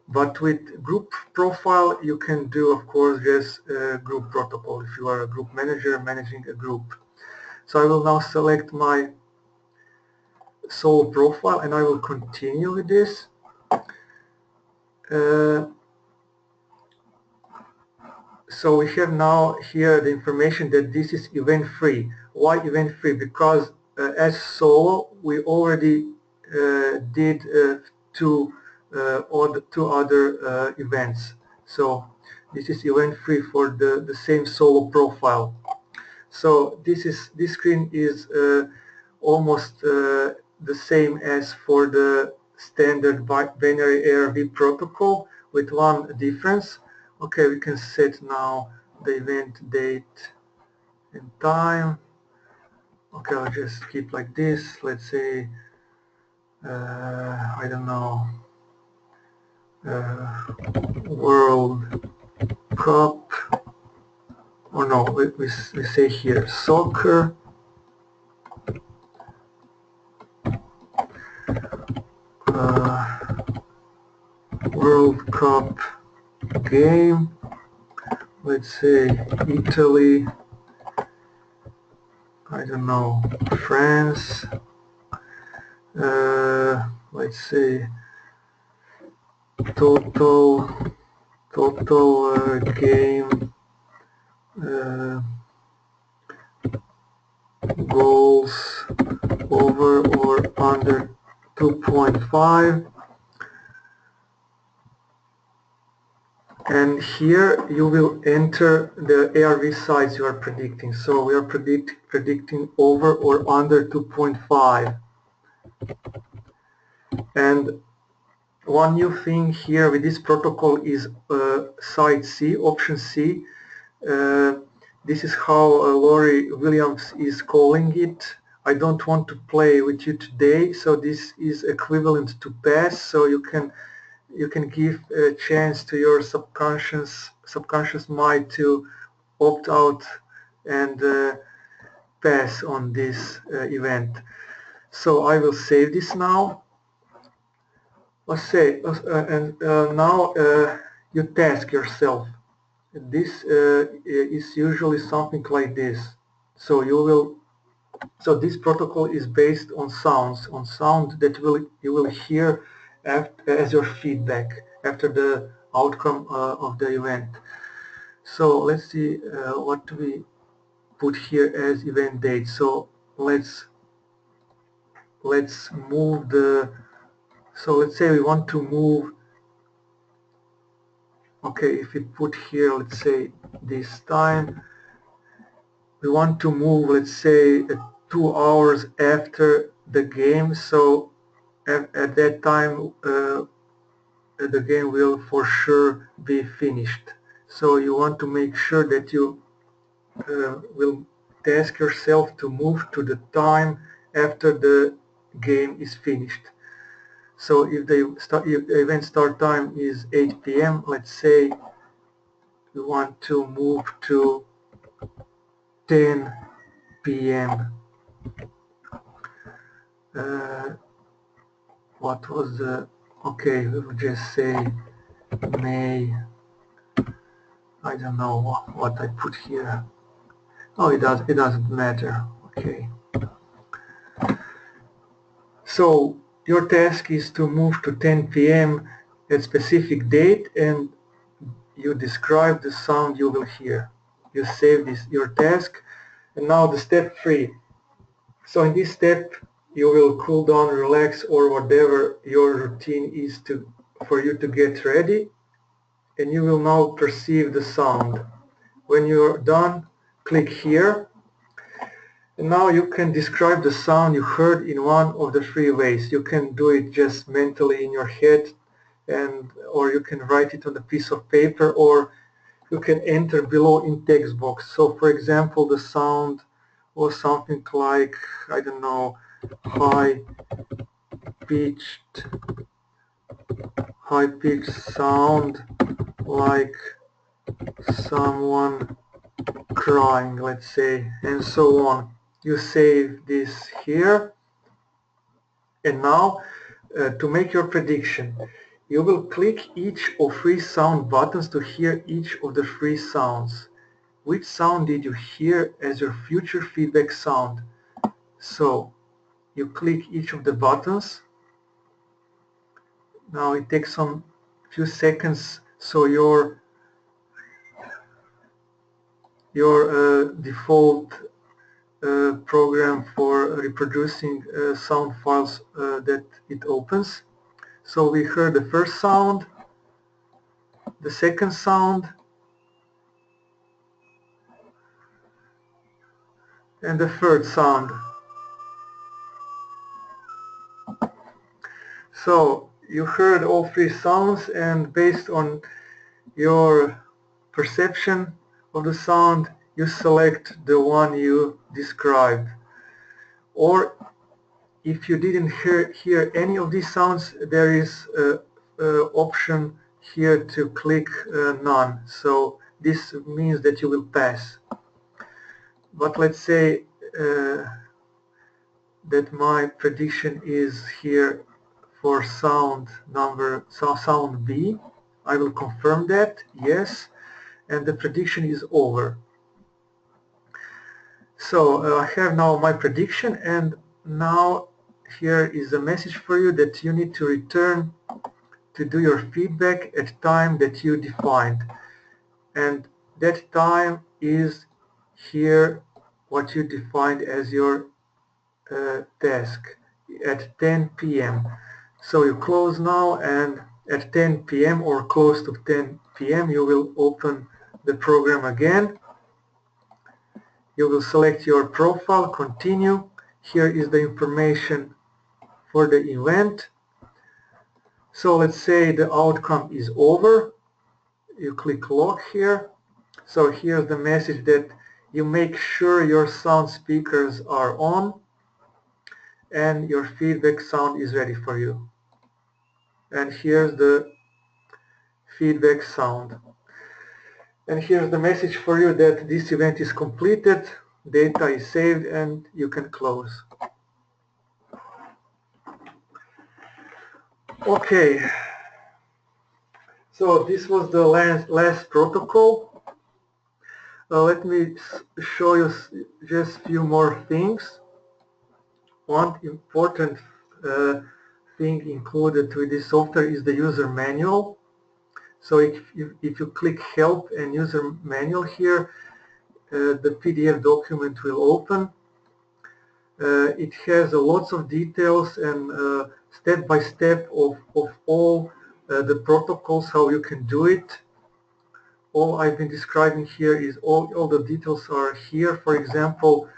But with group profile, you can do, of course, just group protocol if you are a group manager managing a group. So I will now select my solo profile and I will continue with this. So we have now here the information that this is event free. Why event free? Because as solo we already did two other events. So this is event 3 for the same solo profile. So this screen is almost the same as for the standard binary ARV protocol, with one difference. Okay, we can set now the event date and time. Okay, I'll just keep like this. Let's say I don't know, World Cup, or no, we say here soccer, World Cup game, let's say Italy, I don't know, France, let's say total game goals over or under 2.5, and here you will enter the ARV size you are predicting. So we are predicting over or under 2.5. And one new thing here with this protocol is site C, option C. This is how Laurie Williams is calling it. I don't want to play with you today, so this is equivalent to pass. So you can give a chance to your subconscious mind to opt out and pass on this event. So I will save this now. Let's say, now you task yourself. This is usually something like this. So so this protocol is based on sound that you will hear as your feedback after the outcome of the event. So let's see what we put here as event date. So let's move so let's say we want to move. Okay, if we put here, let's say this time, we want to move, let's say 2 hours after the game. So at that time the game will for sure be finished. So you want to make sure that you will task yourself to move to the time after the game is finished. So if the event start time is 8 p.m., let's say we want to move to 10 p.m. What was the, okay, we will just say May, I don't know what I put here. Oh, it doesn't matter. Okay. So your task is to move to 10 p.m. at specific date, and you describe the sound you will hear. You save your task, and now the step 3. So in this step you will cool down, relax, or whatever your routine is for you to get ready, and you will now perceive the sound. When you're done, click here, and now you can describe the sound you heard in one of the 3 ways. You can do it just mentally in your head, or you can write it on a piece of paper, or you can enter below in text box. So for example, the sound was something like, I don't know, high-pitched sound like someone crying, let's say, and so on. You save this here, and now to make your prediction, you will click each of 3 sound buttons to hear each of the 3 sounds. Which sound did you hear as your future feedback sound? So you click each of the buttons. Now it takes some few seconds, so your default program for reproducing sound files that it opens. So we heard the first sound, the second sound, and the third sound. So you heard all three sounds, and based on your perception of the sound, you select the one you described. Or if you didn't hear any of these sounds, there is an option here to click none. So this means that you will pass. But let's say that my prediction is here for sound B. I will confirm that, yes, and the prediction is over. So I have now my prediction, and now here is a message for you that you need to return to do your feedback at time that you defined, and that time is here what you defined as your task at 10 p.m. So you close now, and at 10 p.m. or close to 10 p.m. you will open the program again. You will select your profile, continue. Here is the information for the event. So let's say the outcome is over. You click log here. So here's the message that you make sure your sound speakers are on and your feedback sound is ready for you. And here's the feedback sound. And here's the message for you that this event is completed, data is saved, and you can close. Okay, so this was the last protocol. Let me show you just a few more things. One important thing included with this software is the user manual. So if you click help and user manual here, the PDF document will open. It has lots of details and step by step of all the protocols, how you can do it. All I've been describing here is all the details are here. For example,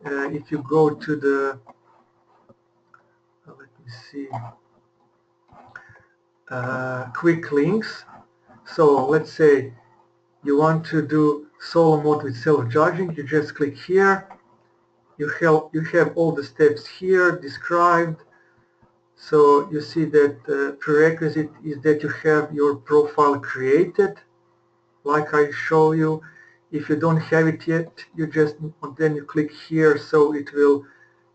if you go to the let me see, quick links. So let's say you want to do solo mode with self-judging, you just click here. You have all the steps here described. So you see that prerequisite is that you have your profile created, like I show you. If you don't have it yet, then you click here, so it will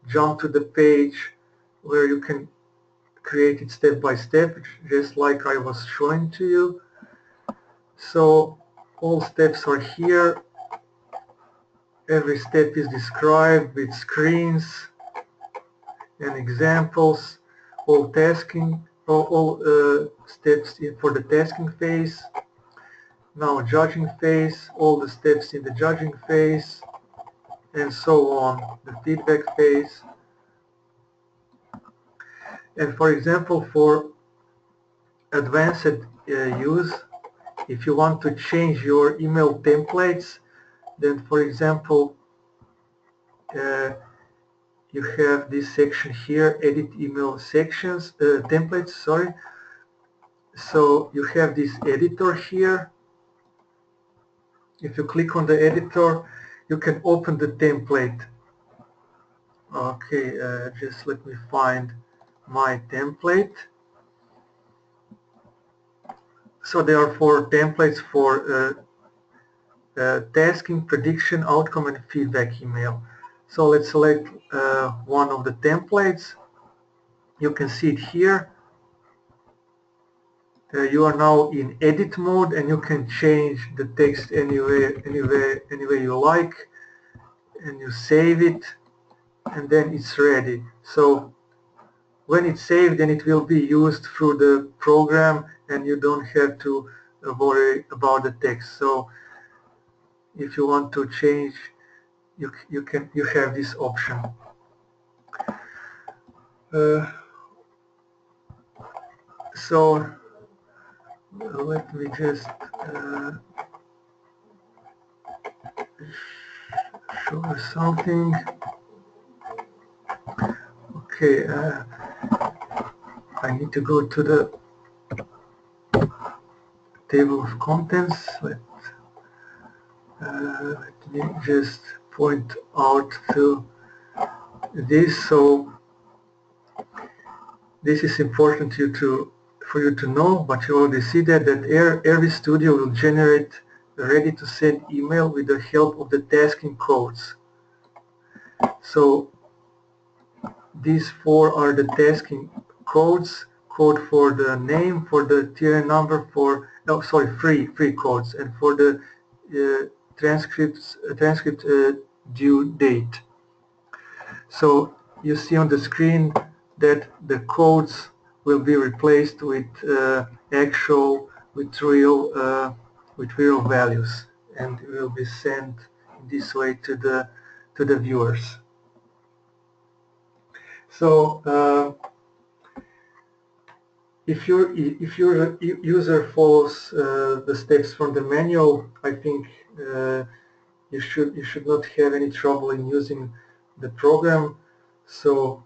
jump to the page where you can create it step by step, just like I was showing to you. So all steps are here. Every step is described with screens and examples, all tasking, all steps for the tasking phase. Now judging phase, all the steps in the judging phase, and so on, the feedback phase. And for example, for advanced use, if you want to change your email templates, then for example, you have this section here, edit email sections, templates, sorry. So you have this editor here. If you click on the editor, you can open the template. Okay, just let me find my template. So there are 4 templates for tasking, prediction, outcome, and feedback email. So let's select one of the templates. You can see it here. You are now in edit mode, and you can change the text any way you like, and you save it, and then it's ready. So when it's saved, then it will be used through the program, and you don't have to worry about the text. So if you want to change you have this option. So let me just show you something. Okay, I need to go to the table of contents. Let me just point out to this. So this is important for you to know, but you already see that ARV Studio will generate a ready-to-send email with the help of the tasking codes. So these four are the tasking codes: code for the name, for the TRN number, free codes, and for the transcript due date. So you see on the screen that the codes will be replaced with real values, and will be sent this way to the viewers. So if your user follows the steps from the manual, I think you should not have any trouble in using the program. So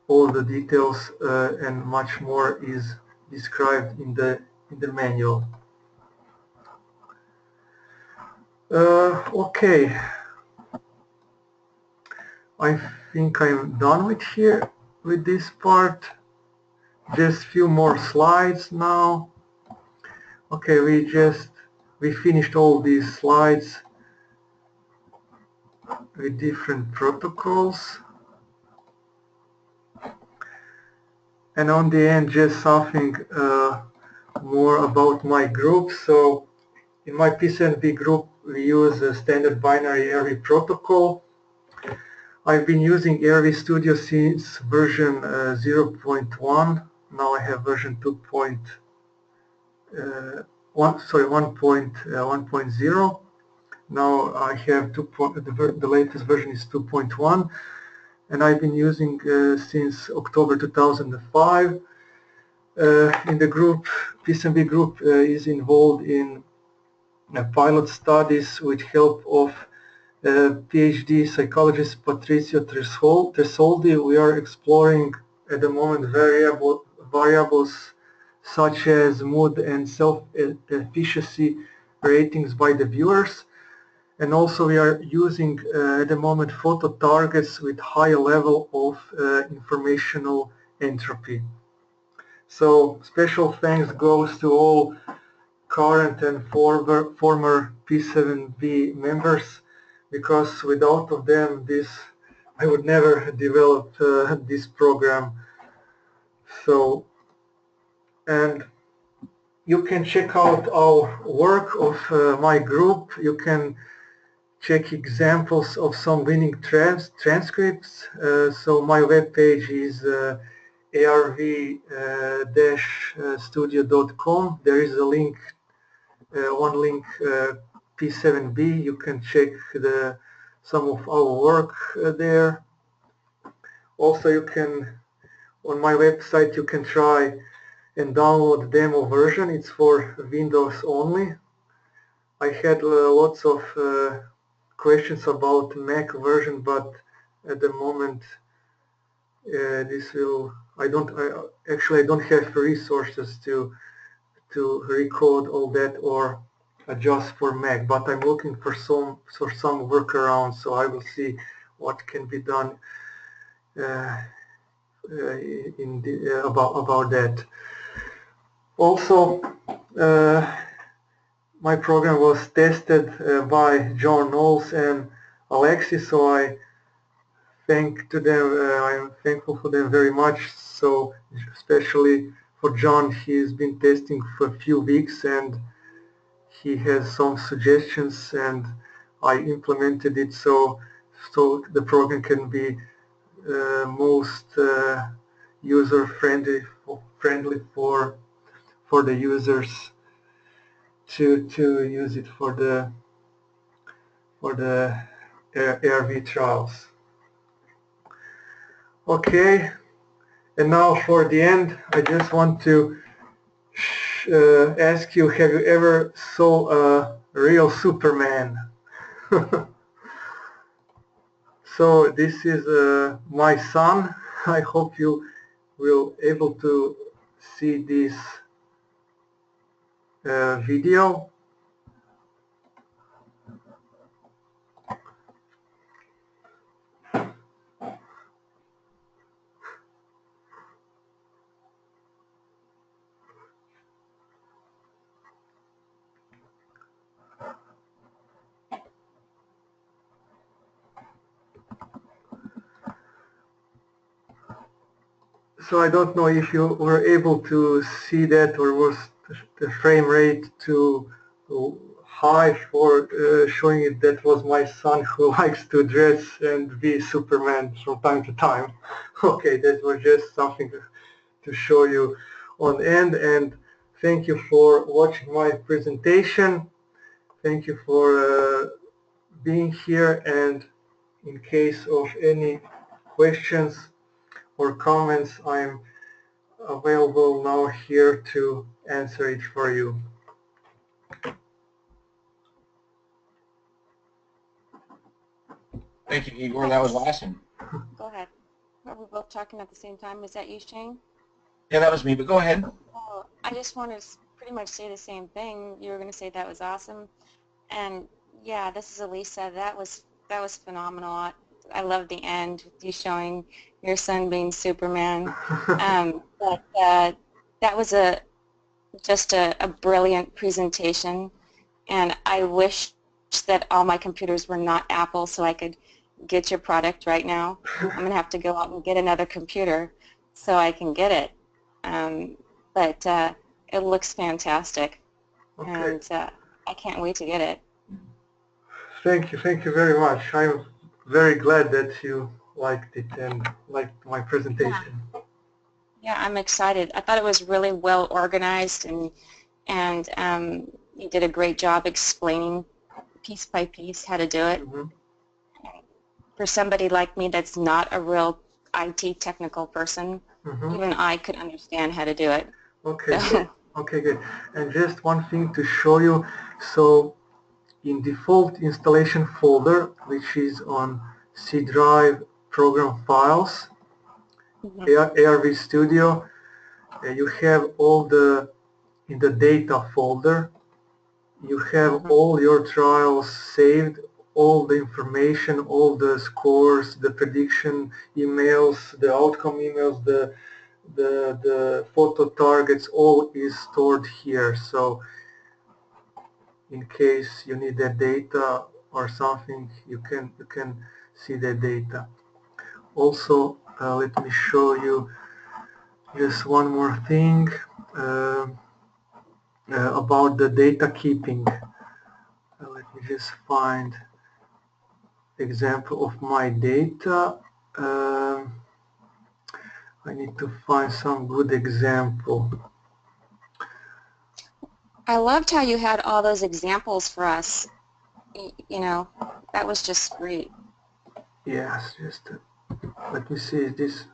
all the details and much more is described in the manual. Okay, I think I'm done with this part. Just few more slides now. Okay, we finished all these slides with different protocols. And on the end, just something more about my group. So in my PCNV group, we use a standard binary ARV protocol. I've been using ARV Studio since version 0.1. Now I have version 1.0. Now I have the latest version is 2.1, and I've been using since October 2005. In the group, PCNV group is involved in pilot studies with help of PhD psychologist Patricio Tresoldi. We are exploring at the moment variables such as mood and self-efficacy ratings by the viewers. And also we are using at the moment photo targets with high level of informational entropy. So special thanks goes to all current and former P7V members, because without of them I would never develop this program. So, and you can check out our work of my group. You can check examples of some winning transcripts. So my webpage is arv-studio.com. There is a link, one link, P7B. You can check some of our work there. Also, you can, on my website, you can try and download the demo version. It's for Windows only. I had lots of questions about Mac version, but at the moment I don't have resources to recode all that or adjust for Mac, but I'm looking for some workarounds, so I will see what can be done about that. Also, my program was tested by John Knowles and Alexis, so I'm thankful for them very much. So especially for John, he's been testing for a few weeks and he has some suggestions, and I implemented it so the program can be most user friendly for the users to use it for the ARV trials. Okay, and now for the end, I just want to ask you, have you ever saw a real Superman? So this is my son. I hope you will able to see this video. So I don't know if you were able to see that, or was the frame rate too high for showing it. That was my son, who likes to dress and be Superman from time to time. Okay, that was just something to show you on end, and thank you for watching my presentation. Thank you for being here, and in case of any questions or comments, I'm available now here to answer it for you. Thank you, Igor. That was awesome. Go ahead. Are we both talking at the same time? Is that you, Shane? Yeah, that was me, but go ahead. Oh, I just want to pretty much say the same thing. You were going to say that was awesome. And yeah, this is Elisa. That was phenomenal. I love the end with you showing your son being Superman. But that was just a brilliant presentation. And I wish that all my computers were not Apple so I could get your product right now. I'm going to have to go out and get another computer so I can get it. But it looks fantastic. Okay. And I can't wait to get it. Thank you very much. I'm very glad that you liked it and liked my presentation. Yeah, I'm excited. I thought it was really well organized, and you did a great job explaining piece by piece how to do it. Mm-hmm. For somebody like me that's not a real IT technical person, Mm-hmm. even I could understand how to do it. Okay, So. good. Okay, good. And just one thing to show you. So in default installation folder, which is on C drive program files, Mm-hmm. ARV Studio, you have all the, in the data folder, you have Mm-hmm. all your trials saved, all the information, all the scores, the prediction emails, the outcome emails, the photo targets, all is stored here. So in case you need that data or something, you can see the data. Also, let me show you just one more thing about the data keeping. Let me just find example of my data. I need to find some good example. I loved how you had all those examples for us. You know, that was just great. Yes, just let me see this.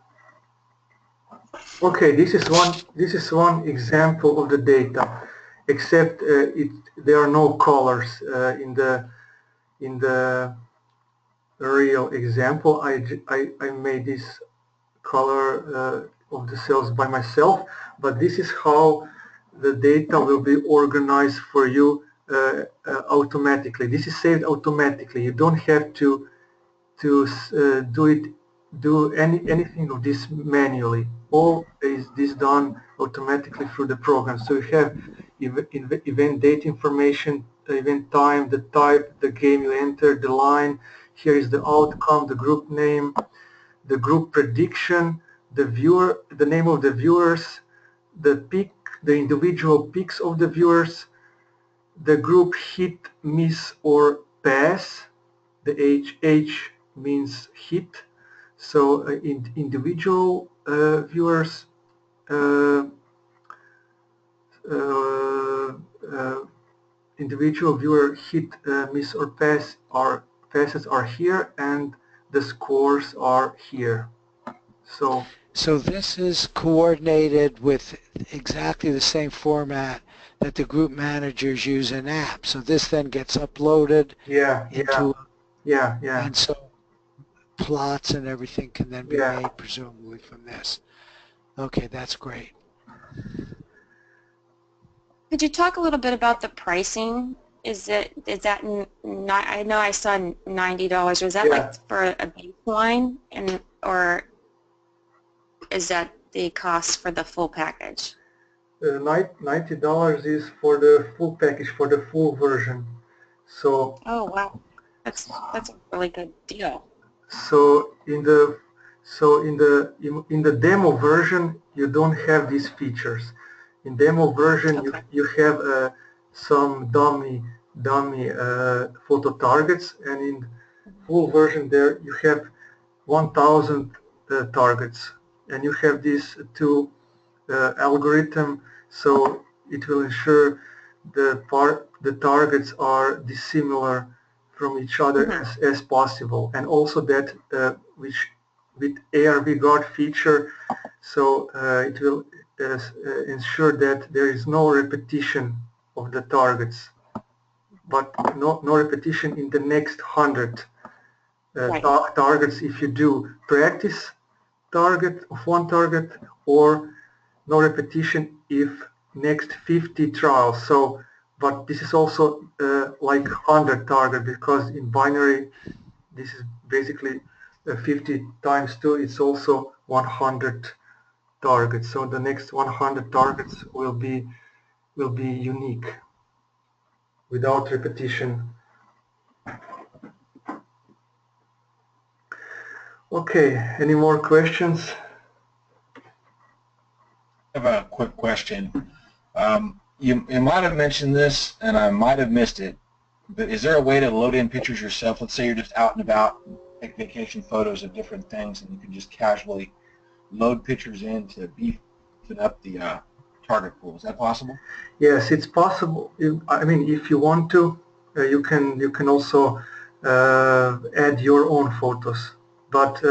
Okay, this is one example of the data, except there are no colors in the real example. I made this color of the cells by myself, but this is how the data will be organized for you automatically. This is saved automatically. You don't have to do anything of this manually. All is this done automatically through the program. So you have event date information, the event time, the type, the game you entered, the line. Here is the outcome, the group name, the group prediction, the viewer, the name of the viewers, the pick, the individual picks of the viewers, the group hit, miss, or pass. The H means hit. So individual viewers, individual viewer hit, miss, or pass are facets are here and the scores are here. So this is coordinated with exactly the same format that the group managers use in apps. So this then gets uploaded into, yeah. and so plots and everything can then be Yeah. made presumably from this. Okay, that's great. Could you talk a little bit about the pricing? Is that not? I know I saw $90. Was that Yeah. like for a baseline, or is that the cost for the full package? $90 is for the full package, for the full version. So Oh wow, that's a really good deal. So in the demo version you don't have these features. In demo version Okay. you have some dummy photo targets, and in full version there you have 1,000 targets, and you have these two algorithm, so it will ensure the targets are dissimilar from each other as possible, and also that which with ARV guard feature, so it will ensure that there is no repetition of the targets, but no repetition in the next 100 Right. targets if you do practice target of one target, or no repetition if next 50 trials. So, but this is also like 100 target, because in binary this is basically 50 times 2, it's also 100 targets. So the next 100 targets will be unique without repetition. Okay, any more questions? I have a quick question. You might have mentioned this, and I might have missed it, but is there a way to load in pictures yourself? Let's say you're just out and about, take vacation photos of different things, and you can just casually load pictures in to beefing up the target pool. Is that possible? Yes, it's possible. I mean, if you want to, you can also add your own photos. But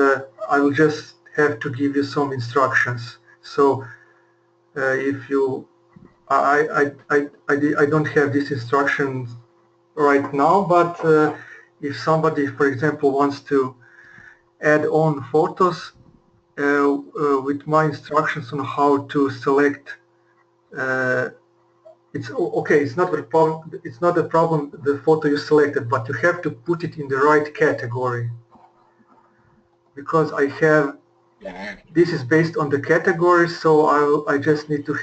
I will just have to give you some instructions. So if you, I don't have these instructions right now, but if somebody, for example, wants to add on photos with my instructions on how to select, it's okay. It's not a problem. It's not a problem the photo you selected, but you have to put it in the right category, because I have. Yeah. This is based on the categories, so I just need to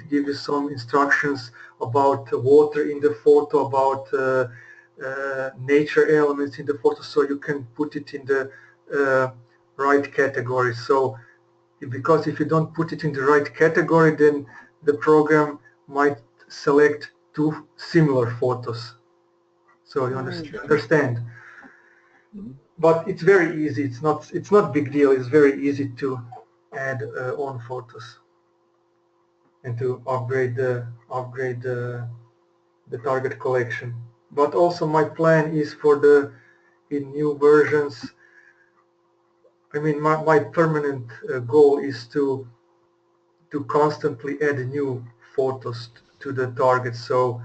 give you some instructions about water in the photo, about nature elements in the photo, so you can put it in the right category. So, because if you don't put it in the right category, then the program might select two similar photos. So you understand. Mm-hmm. But it's very easy. It's not big deal. It's very easy to add on photos and to upgrade the target collection. But also my plan is for in new versions. I mean, my permanent goal is to constantly add new photos to the target. So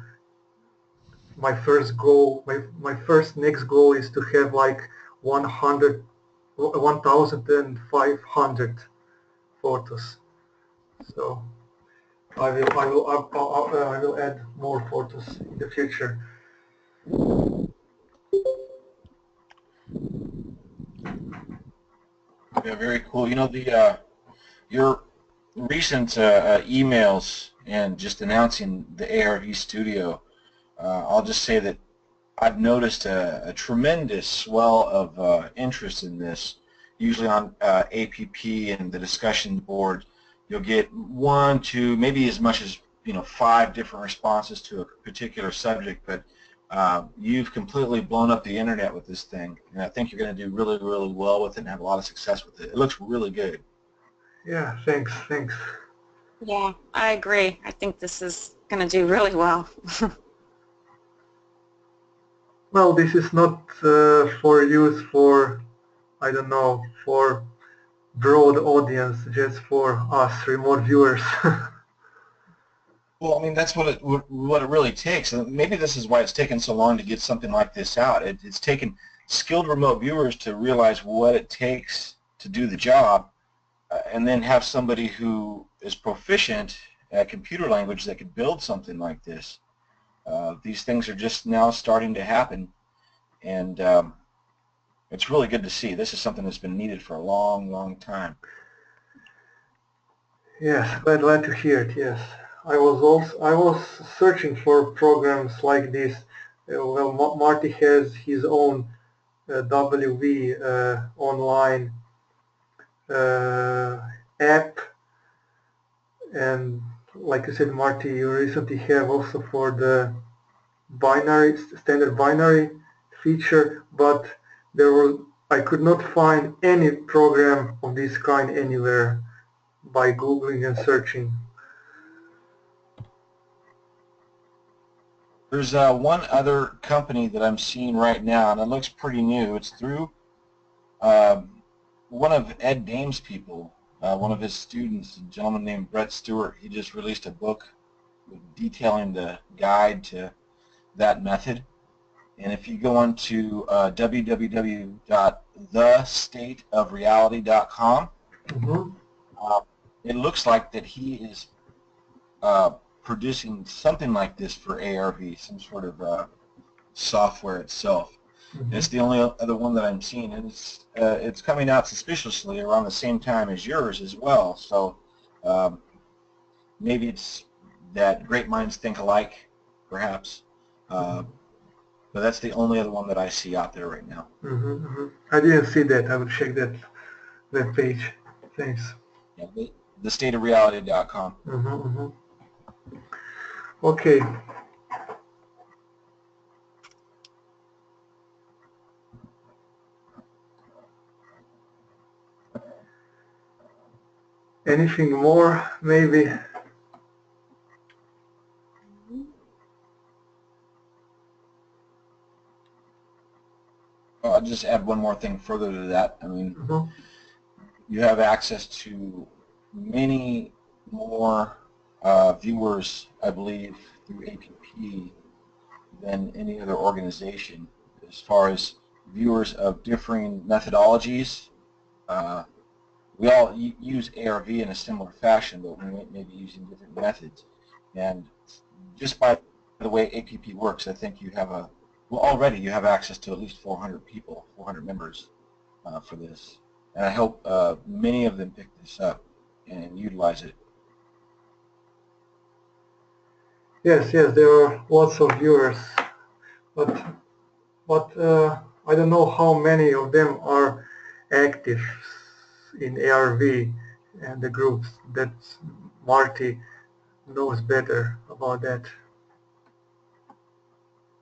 my first goal, my first next goal is to have like 1,500 photos. So I will add more photos in the future. Yeah, very cool. You know, your recent emails and just announcing the ARV Studio, I'll just say that I've noticed a tremendous swell of interest in this. Usually on APP and the discussion board, you'll get 1, 2, maybe as much as 5 different responses to a particular subject, but you've completely blown up the internet with this thing, and I think you're going to do really, really well with it and have a lot of success with it. It looks really good. Yeah, thanks. Yeah, I agree. I think this is going to do really well. Well, this is not for use for, I don't know, for broad audience, just for us remote viewers. Well, I mean, that's what it really takes. And maybe this is why it's taken so long to get something like this out. It's taken skilled remote viewers to realize what it takes to do the job, and then have somebody who is proficient at computer language that could build something like this. These things are just now starting to happen, and it's really good to see. This is something that's been needed for a long, long time. Yes, glad to hear it. Yes, I was searching for programs like this. Well, Marty has his own WV online app, and like I said, Marty, you recently have also for the standard binary feature, but I could not find any program of this kind anywhere by googling and searching. There's one other company that I'm seeing right now, and it looks pretty new. It's through one of Ed Dame's people, one of his students, a gentleman named Brett Stewart. He just released a book detailing the guide to that method. And if you go on to www.thestateofreality.com, it looks like that he is producing something like this for ARV, some sort of software itself. It's the only other one that I'm seeing, and it's coming out suspiciously around the same time as yours as well. So maybe it's that great minds think alike, perhaps. But that's the only other one that I see out there right now. I didn't see that. I will check that page. Thanks. Yeah, thestateofreality.com. Okay. Anything more, maybe? I'll just add one more thing further to that. I mean, you have access to many more viewers, I believe, through APP than any other organization. As far as viewers of differing methodologies, we all use ARV in a similar fashion, but we may be using different methods. And just by the way APP works, I think you have already you have access to at least 400 people, 400 members for this. And I hope many of them pick this up and utilize it. Yes, there are lots of viewers, but I don't know how many of them are active in ARV and the groups. That Marty knows better about that.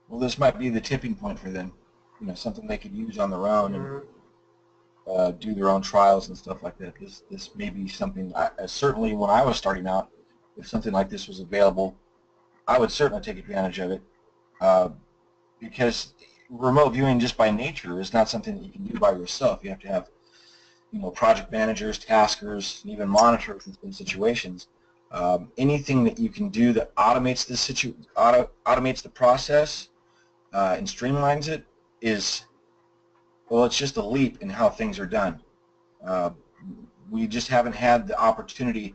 Well, this might be the tipping point for them. You know, something they could use on their own and do their own trials and stuff like that. This may be something. Certainly, when I was starting out, if something like this was available, I would certainly take advantage of it because remote viewing, just by nature, is not something that you can do by yourself. You have to have, project managers, taskers, and even monitors in some situations. Anything that you can do that automates automates the process and streamlines it is, well, it's just a leap in how things are done. We just haven't had the opportunity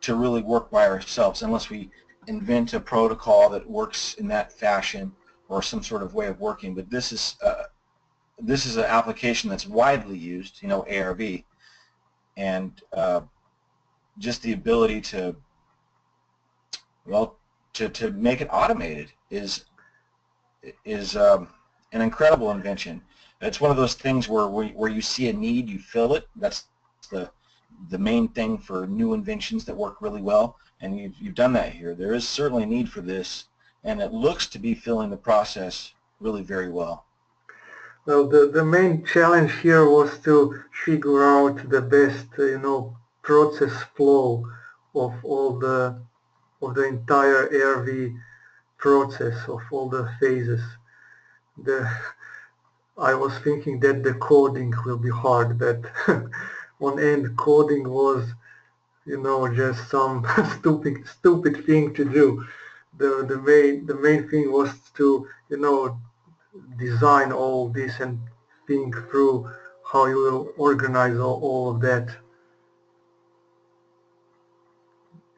to really work by ourselves unless we invent a protocol that works in that fashion or some sort of way of working. But this is an application that's widely used, ARV, and just the ability to make it automated is an incredible invention. It's one of those things where you see a need, you fill it. That's the main thing for new inventions that work really well, and you've done that here. There is certainly a need for this, and it looks to be filling the process really very well. Well, the main challenge here was to figure out the best, process flow of all the entire ARV process, of all the phases. the I was thinking that the coding will be hard, but on end coding was, just some stupid thing to do. The main thing was to, design all this and think through how you will organize all of that.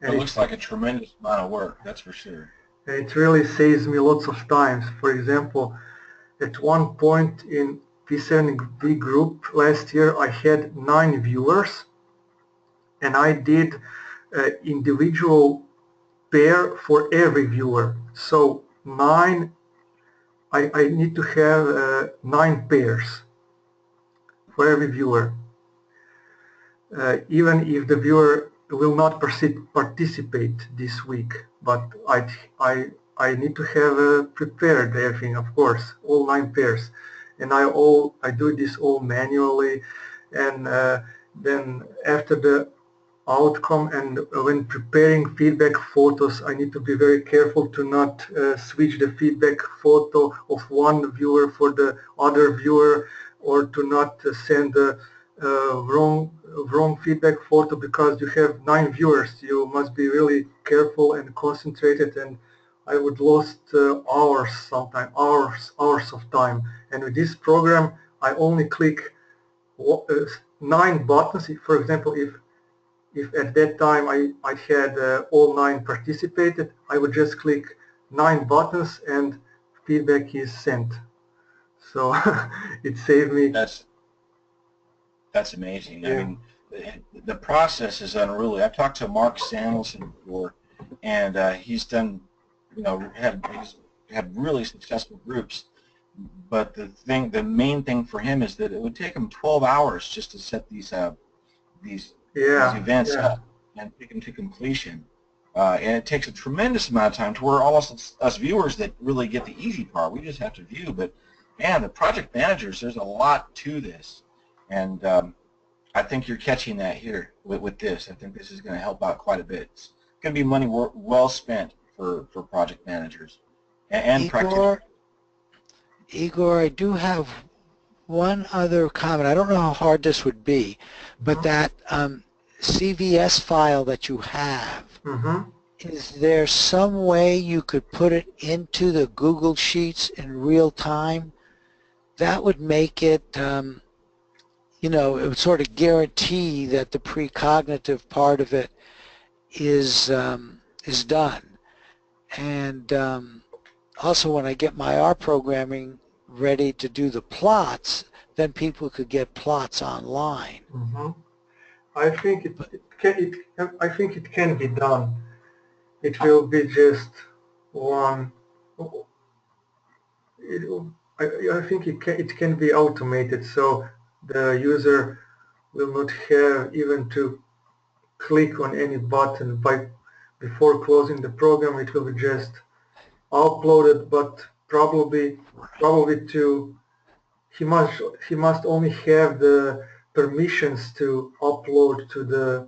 It And looks like a tremendous amount of work, that's for sure. it really saves me lots of times. For example, at one point in P7V group last year, I had 9 viewers, and I did individual pair for every viewer. So I need to have 9 pairs for every viewer, even if the viewer will not participate this week. But I need to have prepared everything, of course, all 9 pairs, and I do this all manually, and then after the outcome and when preparing feedback photos, I need to be very careful to not switch the feedback photo of one viewer for the other viewer, or to not send the wrong feedback photo, because you have 9 viewers. You must be really careful and concentrated, and I would lost hours, sometimes hours of time. And with this program, I only click 9 buttons. For example, if at that time I had all 9 participated, I would just click 9 buttons and feedback is sent. So it saved me. That's amazing. Yeah. I mean, the process is unruly. I've talked to Mark Samuelson before, and he's done, he's had really successful groups. But the main thing for him is that it would take him 12 hours just to set these events up and take them to completion. And it takes a tremendous amount of time to where almost us viewers that really get the easy part. We just have to view. But, man, the project managers, there's a lot to this. And I think you're catching that here with this. I think this is going to help out quite a bit. It's going to be money well spent for project managers and practitioners. Igor, I do have one other comment. I don't know how hard this would be, but that CVS file that you have, is there some way you could put it into the Google Sheets in real time? That would make it, it would sort of guarantee that the precognitive part of it is done. And also, when I get my R programming ready to do the plots, then people could get plots online. I think I think it can be done. It will be just one. I think it can be automated, so the user will not have even to click on any button before closing the program. It will be just uploaded, but probably he must only have the permissions to upload to the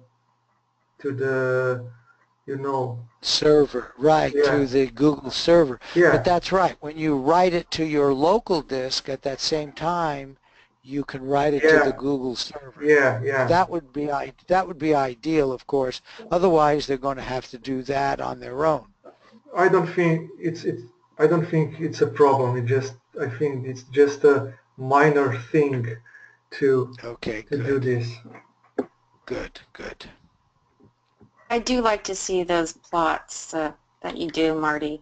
server, right, to the Google server. But that's right. When you write it to your local disk at that same time, you can write it to the Google server. That would be ideal, of course. Otherwise, they're going to have to do that on their own. I don't think it's a problem. I think it's just a minor thing to do this. Good. I do like to see those plots that you do, Marty.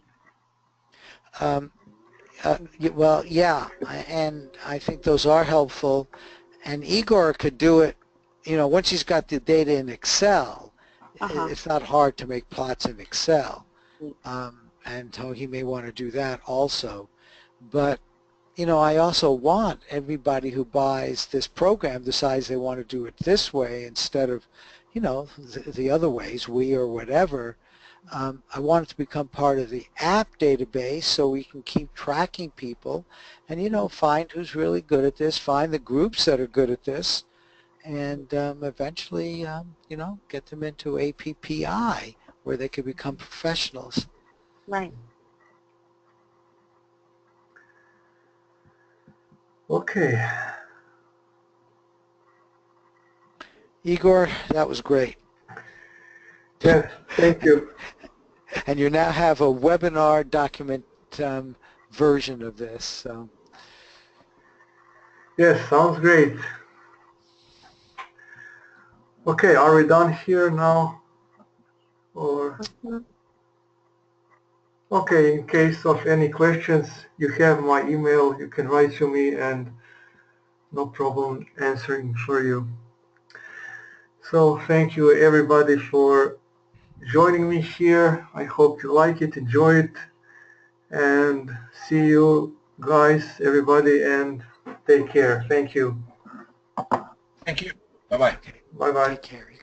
Well, yeah, and I think those are helpful. And Igor could do it, once he's got the data in Excel, it's not hard to make plots in Excel. And so he may want to do that also. But, I also want everybody who buys this program decides they want to do it this way instead of, the other ways, or whatever. I want it to become part of the app database so we can keep tracking people and, find who's really good at this, find the groups that are good at this, and eventually, get them into APPI where they can become professionals. Right. Okay. Igor, that was great. Yes, thank you. And you now have a webinar document version of this. So. Yes, sounds great. Okay, are we done here now? Or okay, in case of any questions, you have my email. You can write to me, and no problem answering for you. So thank you everybody for joining me here. I hope you like it, enjoy it, and see you guys, everybody, and take care. Thank you. Thank you. Bye-bye. Bye bye. Take care.